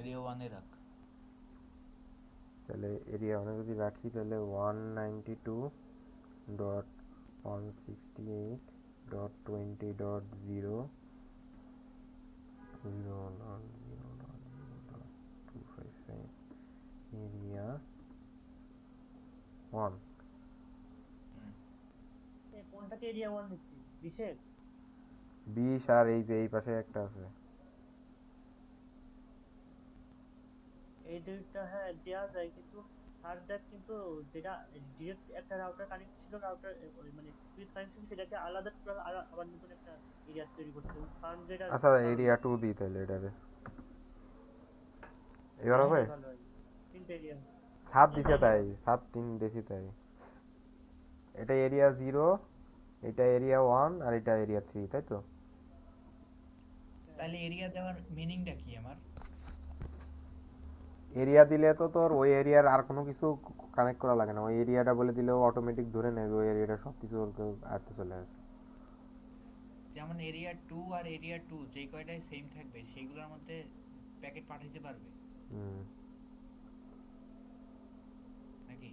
এরিয়া 1-এ রাখ। তাহলে এরিয়া ওয়ানে যদি রাখি তাহলে 192.168.20.0 0.0.0.255 area 1 কোনটাকে এরিয়া 1 দিচ্ছি? বিশেষ 20 আর এই যে এই পাশে একটা আছে এই দুইটা হ্যাঁ দেওয়া যায়, কিন্তু আর দেখ কিন্তু যেটা ডিরেক্ট একটা রাউটার কানেক্ট ছিল, রাউটার মানে সুইচ কানেকশন, সেটাকে আলাদা করে আবার নতুন একটা এরিয়া তৈরি করতে হবে, কারণ যেটা আচ্ছা এরিয়া 2 দিই তাহলে এটারে এবার হবে ভালো হয়। তিনটে এরিয়া 7 দিছে তাই 7 3 দিছি তাই এটা এরিয়া 0 এটা এরিয়া 1 আর এটা এরিয়া 3 তাই তো তাহলে এরিয়া দেওয়ার মিনিংটা কি আমার? এরিয়া দিলে তো তোর ওই এরিয়ার আর কোনো কিছু কানেক্ট করা লাগে না ওই এরিয়াটা বলে দিলেও অটোমেটিক ধরে নেবে ওই এরিয়াটা সবকিছু ওর আয়ত্তে চলে আসে যেমন এরিয়া 2 আর এরিয়া 2 যেই কয়টাই সেম থাকবে সেইগুলোর মধ্যে প্যাকেট পাঠাইতে পারবে হুম নাকি?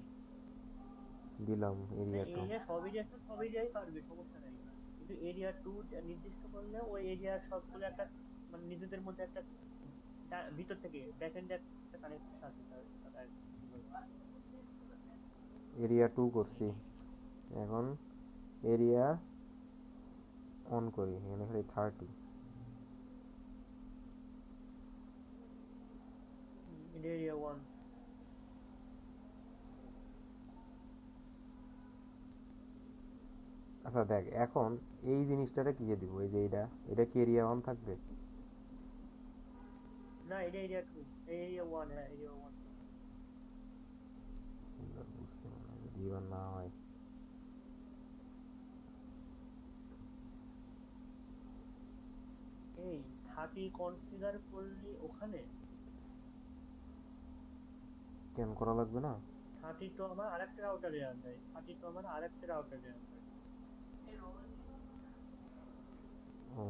দিলাম এরিয়া 2 এরিয়া সব এরিয়াই পারবে, সমস্যা নেই, কিন্তু এরিয়া 2 নির্দিষ্ট করলে ওই এরিয়ার সবগুলো একটা মানে নিজেদের মধ্যে একটা ভিতর থেকে ব্যাকএন্ডে একটা কানেকশন আছে তার এরিয়া 2 করছি এখন এরিয়া অন করি এখানে খালি 30 এরিয়া 1 আচ্ছা দেখ এখন এই জিনিসটারে কি দিব এই যে এটা কি এরিয়া 1 থাকবে না, এটা এরিয়া 2, এরিয়া 1, হ্যাঁ এরিয়া 1। এবার বুঝছি মনে হয় যদি এবার না হয় এই 30 কনফিগার করলি ওখানে কেন করা লাগবে না 30 তো আমার আরেকটা রাউটারে আছে, 30 তো আমার আরেকটা রাউটারে আছে। ও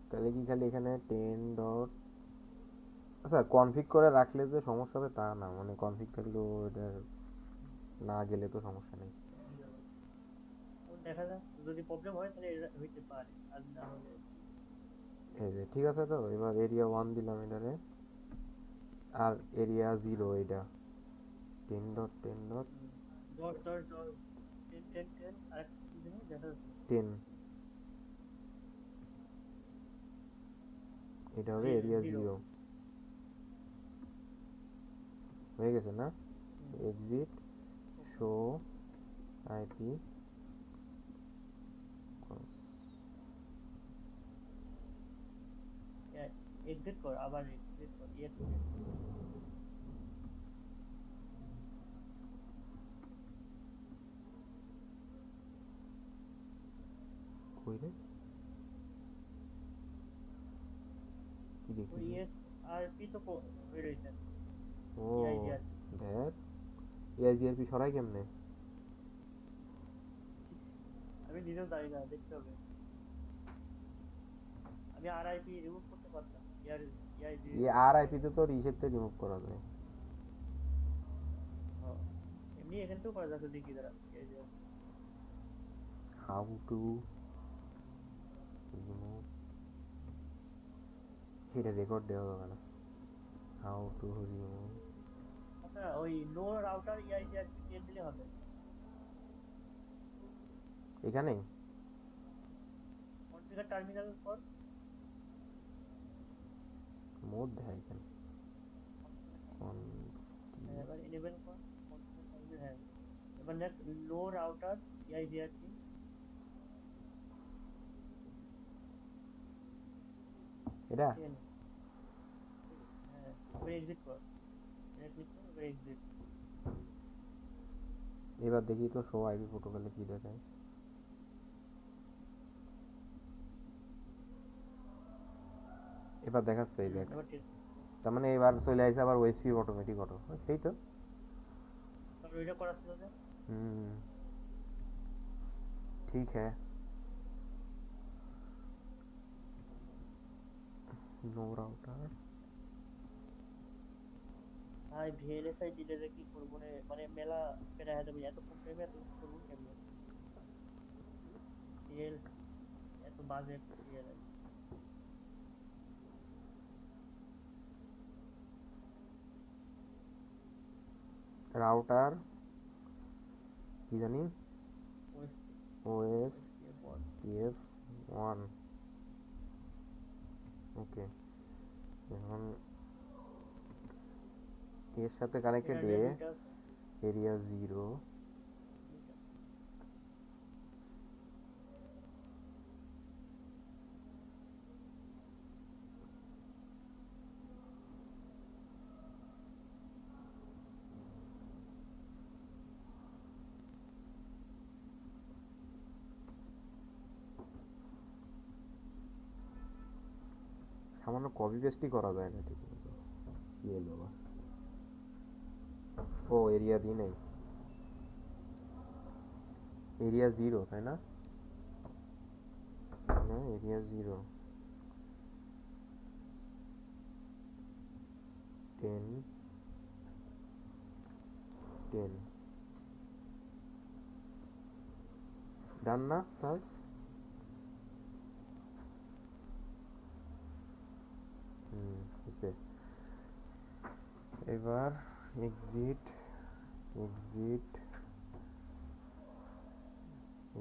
তাহলে কি খালি এখানে 10 ডট আচ্ছা কনফিগ করে রাখলে যে সমস্যা হবে তা না মানে কনফিগ থাকলেও এটা না গেলে তো সমস্যা নেই দেখা যাক যদি প্রবলেম হয় তাহলে এটা হইতে পারে, আর না হলে এই যে ঠিক আছে তো এবার এরিয়া 1 দিলাম এটারে আর এরিয়া 0 এটা 10 ডট 10 ডট 10 10 10 10 10 10 আরেকটা কি জানি দেখা যাচ্ছে 10 এটা হবে এরিয়া 0 হয়ে গেছে না এক্সিট শো আইপি এক্সিট কর, আবার এক্সিট কর, ইয়ে কই রে কি দেখি ইএস আরপি তো বের হইছে। ও দেখ এআইজিআরপি সরাই কেমনে আমি নিজেও জানি না, দেখতে হবে। আমি আরআইপি রিমুভ করতে পারতাম, এই আরআইপি তে তো রিসেট তে রিমুভ করা যায় এমনি এখান থেকেও করা যাচ্ছে, দেখি দাঁড়া হাউ টু রিমুভ এটা রেকর্ড দেওয়া যাবে না হাউ টু রিমুভ আচ্ছা ওই নো রাউটার ইআইজিআরপি চেঞ্জ দিলে হবে এখানে কনফিগার টার্মিনাল ফর মোড দেখায় এখানে এবার এনেবল কর কনফিগার টার্মিনাল, হ্যাঁ এবার নেক্সট নো রাউটার ইআইজিআরপি এটা হ্যাঁ এবার এক্সিট কর, ক্লিক কর, এবার এক্সিট। এবার দেখি তো শো আইপি প্রোটোকলে কি দেখায় এবার দেখাচ্ছে এই দেখ এবার ঠিক তার মানে এবার চলে আসছে আবার ওএসপি অটোমেটিক অটো সেই তো তাহলে ওইটা করা ছিল যে ठीक है नो राउटर ভাই ভিএলএসআই দিলে যে কি করবো রে, মানে মেলা পেরা হয়ে যাবে, এত কম টাইমে এত করবো কেমনে। রিয়েল এত বাজেট রিয়েল রাউটার কি জানি ওএস ওএস এ বল পিএফ 1 ওকে এখন এর সাথে কানেক্টেড এটা এ রেডিট আছে এরিয়া 0 সামান্য কপি পেস্টই করা যায় না ঠিক মতো কি হলো আবার ও এরিয়া দিই নাই এরিয়া 0 তাই না না এরিয়া 0 10 10 ডান না তাজ হইছে এবার এক্সিট এক্সিট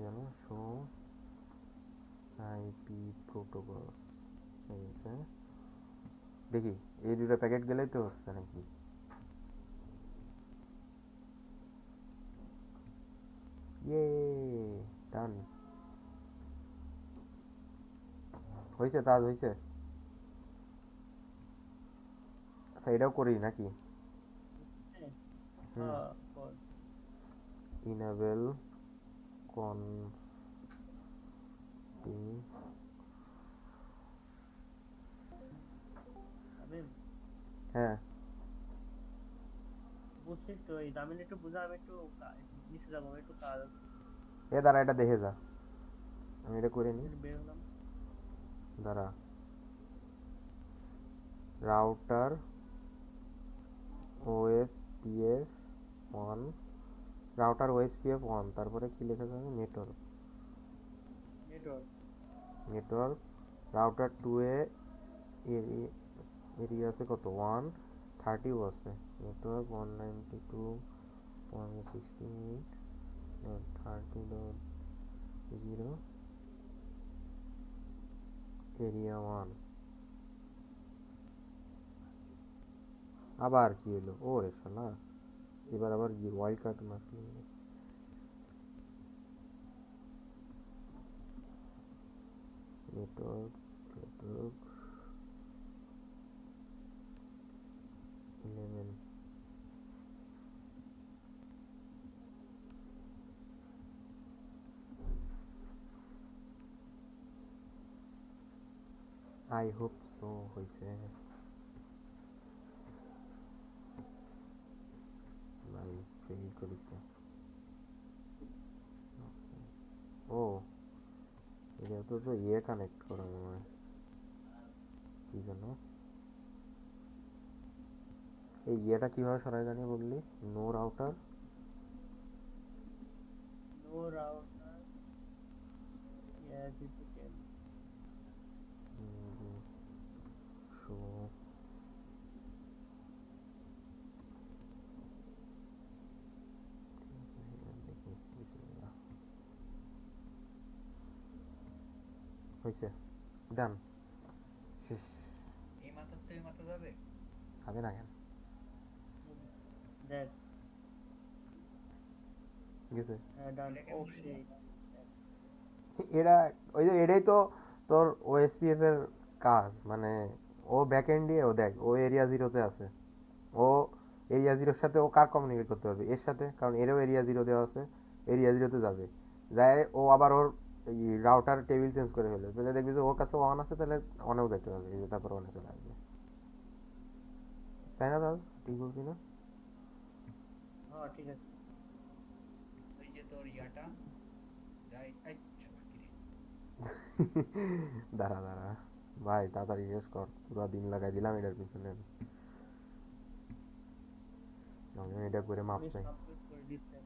জানো শো আইপি প্রোটোকলস হয়েছে দেখি এই দুটো প্যাকেট গেলেই তো হচ্ছে নাকি ইয়ে ডান হয়েছে তাজ হয়েছে আচ্ছা এটাও করি নাকি হ্যাঁ বল ইনেবল কন আমি হ্যাঁ বুঝছিস তো এই দামিন একটু বুঝা আমি একটু নিচে যাবো আমি একটু কাজ আছে এ দাঁড়া এটা দেখে যা আমি এটা করে নিই একটু বের হলাম দাঁড়া রাউটার ওএসপিএফ 1 রাউটার ওএসপিএফ 1 তারপরে কি লেখা যাবে নেটওয়ার্ক নেটওয়ার্ক নেটওয়ার্ক রাউটার 2 এ এরিয়া আছে কত 130 আছে নেটওয়ার্ক 192.168.30.0 এরিয়া 1 আবার কি হলো ও রে শালা এবার আবার কি ওয়াইল্ড কার্ড মাসলি network network 11 I hope so হইছে ভাই ফেল করিস না ও এটা তো ইয়ে কানেক্ট করা মনে হয় কি জন্য এই ইয়েটা কিভাবে সরাই জানি বললি no router no router GP কেন শো দেখি বিসমিল্লাহ হয়েছে ডান শেষ এই মাথার তো এই মাথা যাবে হবে না কেন দেখ গেছে ডান এটা কেন ও দিলি? সেই এরা ওই যে এটাই তো তোর ওএসপিএফ এর কাজ মানে ও ব্যাক এন্ড দিয়ে ও দেখ ও এরিয়া 0 তে আছে ও এরিয়া 0 সাথে ও কার কমিউনিকেট করতে পারবে এর সাথে কারণ এরও এরিয়া 0 দেওয়া আছে এরিয়া 0 তে যাবে যায় ও আবার ওর রাউটার টেবিল চেঞ্জ করে ফেলে তাহলে দেখবি যে ওর কাছে 1 আছে তাহলে অনেও দেখতে পাবে এই যে তারপর 1 চলে আসবে তাই না দাস ঠিক বলছি না হ্যাঁ ঠিক আছে ওই যে তোর ইয়াটা রাইট এই শালা কি রে দাঁড়া দাঁড়া ভাই তাড়াতাড়ি শেষ কর পুরো দিন লাগাই দিলাম এটার পিছনে আমি এটা করে মাপ চাই সাবমিট করে দিতে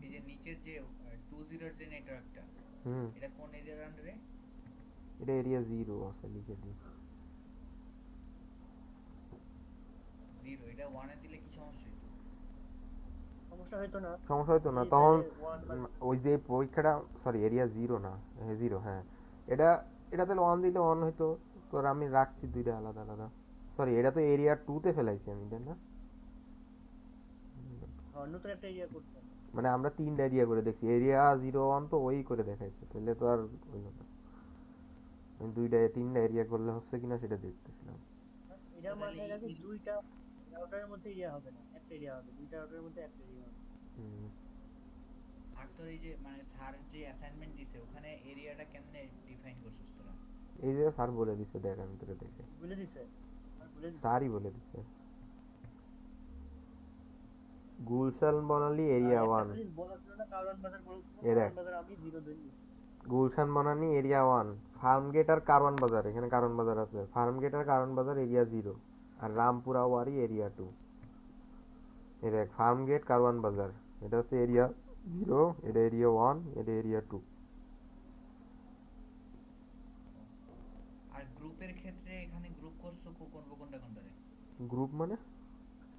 এই যে নিচের যে 20 এর যে নেটওয়ার্কটা হুম এটা কোন এরিয়ার আন্ডারে? এটা এরিয়া 0 আছে, লিখে দিই। 0, এটা 1 এ দিলে কি সমস্যা হইতো? সমস্যা হয়তো না। সমস্যা হতো না যদি তখন। তাহলে 1 বা ওই যে পরীক্ষাটা, সরি এরিয়া 0 না, 0, হ্যাঁ। এটা এটা তাহলে 1 দিলে 1 হইতো। তোর আমি রাখছি দুইটা আলাদা আলাদা। সরি, এটা তো এরিয়া 2 তে ফেলাইছি আমি, তাই না? নতুন একটা এরিয়া করতে হবে। মানে আমরা 3টা এরিয়া করে দেখছি, এরিয়া 0 1 তো ওই করে দেখাইছে, তাহলে তো আর হইলো না। আমি 3টা এরিয়া করলে হচ্ছে কিনা সেটা দেখতেছিলাম। সো এটা তাহলে মাথায় রাখে দুইটা রাউটারের মধ্যে এরিয়া হবে না, একটা এরিয়া হবে, দুইটা রাউটারের মধ্যে একটা এরিয়া হবে। হুম। আর তোর এই যে মানে স্যার যে অ্যাসাইনমেন্ট দিছে ওখানে এরিয়াটা কেমনে ডিফাইন করছিস তোরা? এই যে স্যার বলে দিছে, দেখ আমি তোকে দেখে। বলে দিছে, আর বলে দিছে। স্যারই বলে দিছে। গুলশান বনানী এরিয়া একটা 1। জিনিস বলা ছিল না, কারওয়ান বাজার বলছিল, এ দেখ, কারওয়ান বাজার আমি 0 দিই। গুলশান বনানী এরিয়া 1, ফার্মগেট আর কারওয়ান বাজার, এখানে কারওয়ান বাজার আছে, ফার্মগেট আর কারওয়ান বাজার এরিয়া 0, আর রামপুরা ওয়ারি এরিয়া 2। এই দেখ, ফার্মগেট কারওয়ান বাজার, এটা হচ্ছে এরিয়া 0, এটা এরিয়া 1, এটা এরিয়া 2। আর গ্রুপের ক্ষেত্রে এখানে গ্রুপ করছো কোনটা কোনটারে? গ্রুপ মানে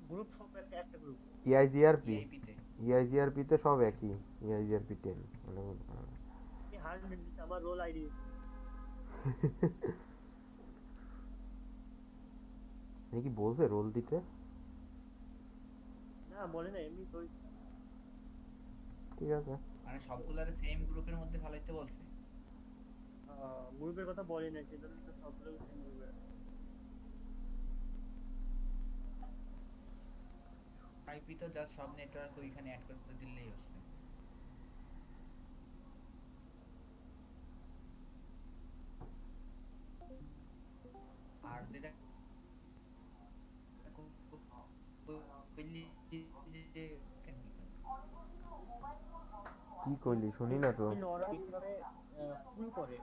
গ্রুপ সব একটা একটা গ্রুপ। ইআইজিআরপি, ইআইপি তে? ইআইজিআরপি তে সব একই, ইআইজিআরপি 10 মানে কি হার দিছে আমার রোল আইডি। এ কি বলছে রোল দিতে? না বলে না, এমনি তো ঠিক আছে। মানে সবগুলারে সেম গ্রুপের মধ্যে ফেলাইতে বলছে? গ্রুপের কথা বলে না, সেজন্য তো সবগুলো সেম গ্রুপে। আইপি তো জাস্ট সব নেটওয়ার্ক ওইখানে অ্যাড করে দিলেই হচ্ছে। আর যেটা বললি যে কি কইলি শুনি না তো। কিন্তু ওরা কিভাবে ফুল করে।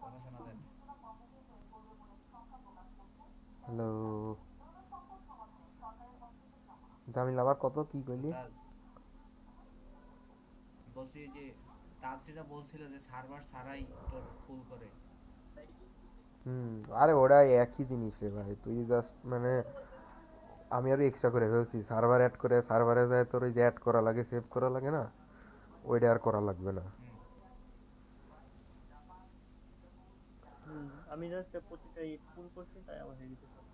কথা শোনা যায় না। হ্যালো, জামিল আবার কত কি কইলি? তাজ বলছি যে তাজ যেটা বলছিল যে সার্ভার ছাড়াই তোর পুল করে। হুম, আরে ওরা একই জিনিস রে ভাই, তুই জাস্ট মানে আমি আরো এক্সট্রা করে ফেলছি, সার্ভার অ্যাড করে সার্ভারে যায় তোর ওই যে অ্যাড করা লাগে, সেভ করা লাগে না, ওইটা আর করা লাগবে না। হুম। আমি জাস্ট প্রত্যেকটা ফুল করছি, তাই আমার হয়ে গেছে সব।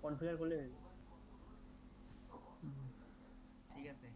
কনফিগার করলে হয়ে গেছে। ঠিক আছে।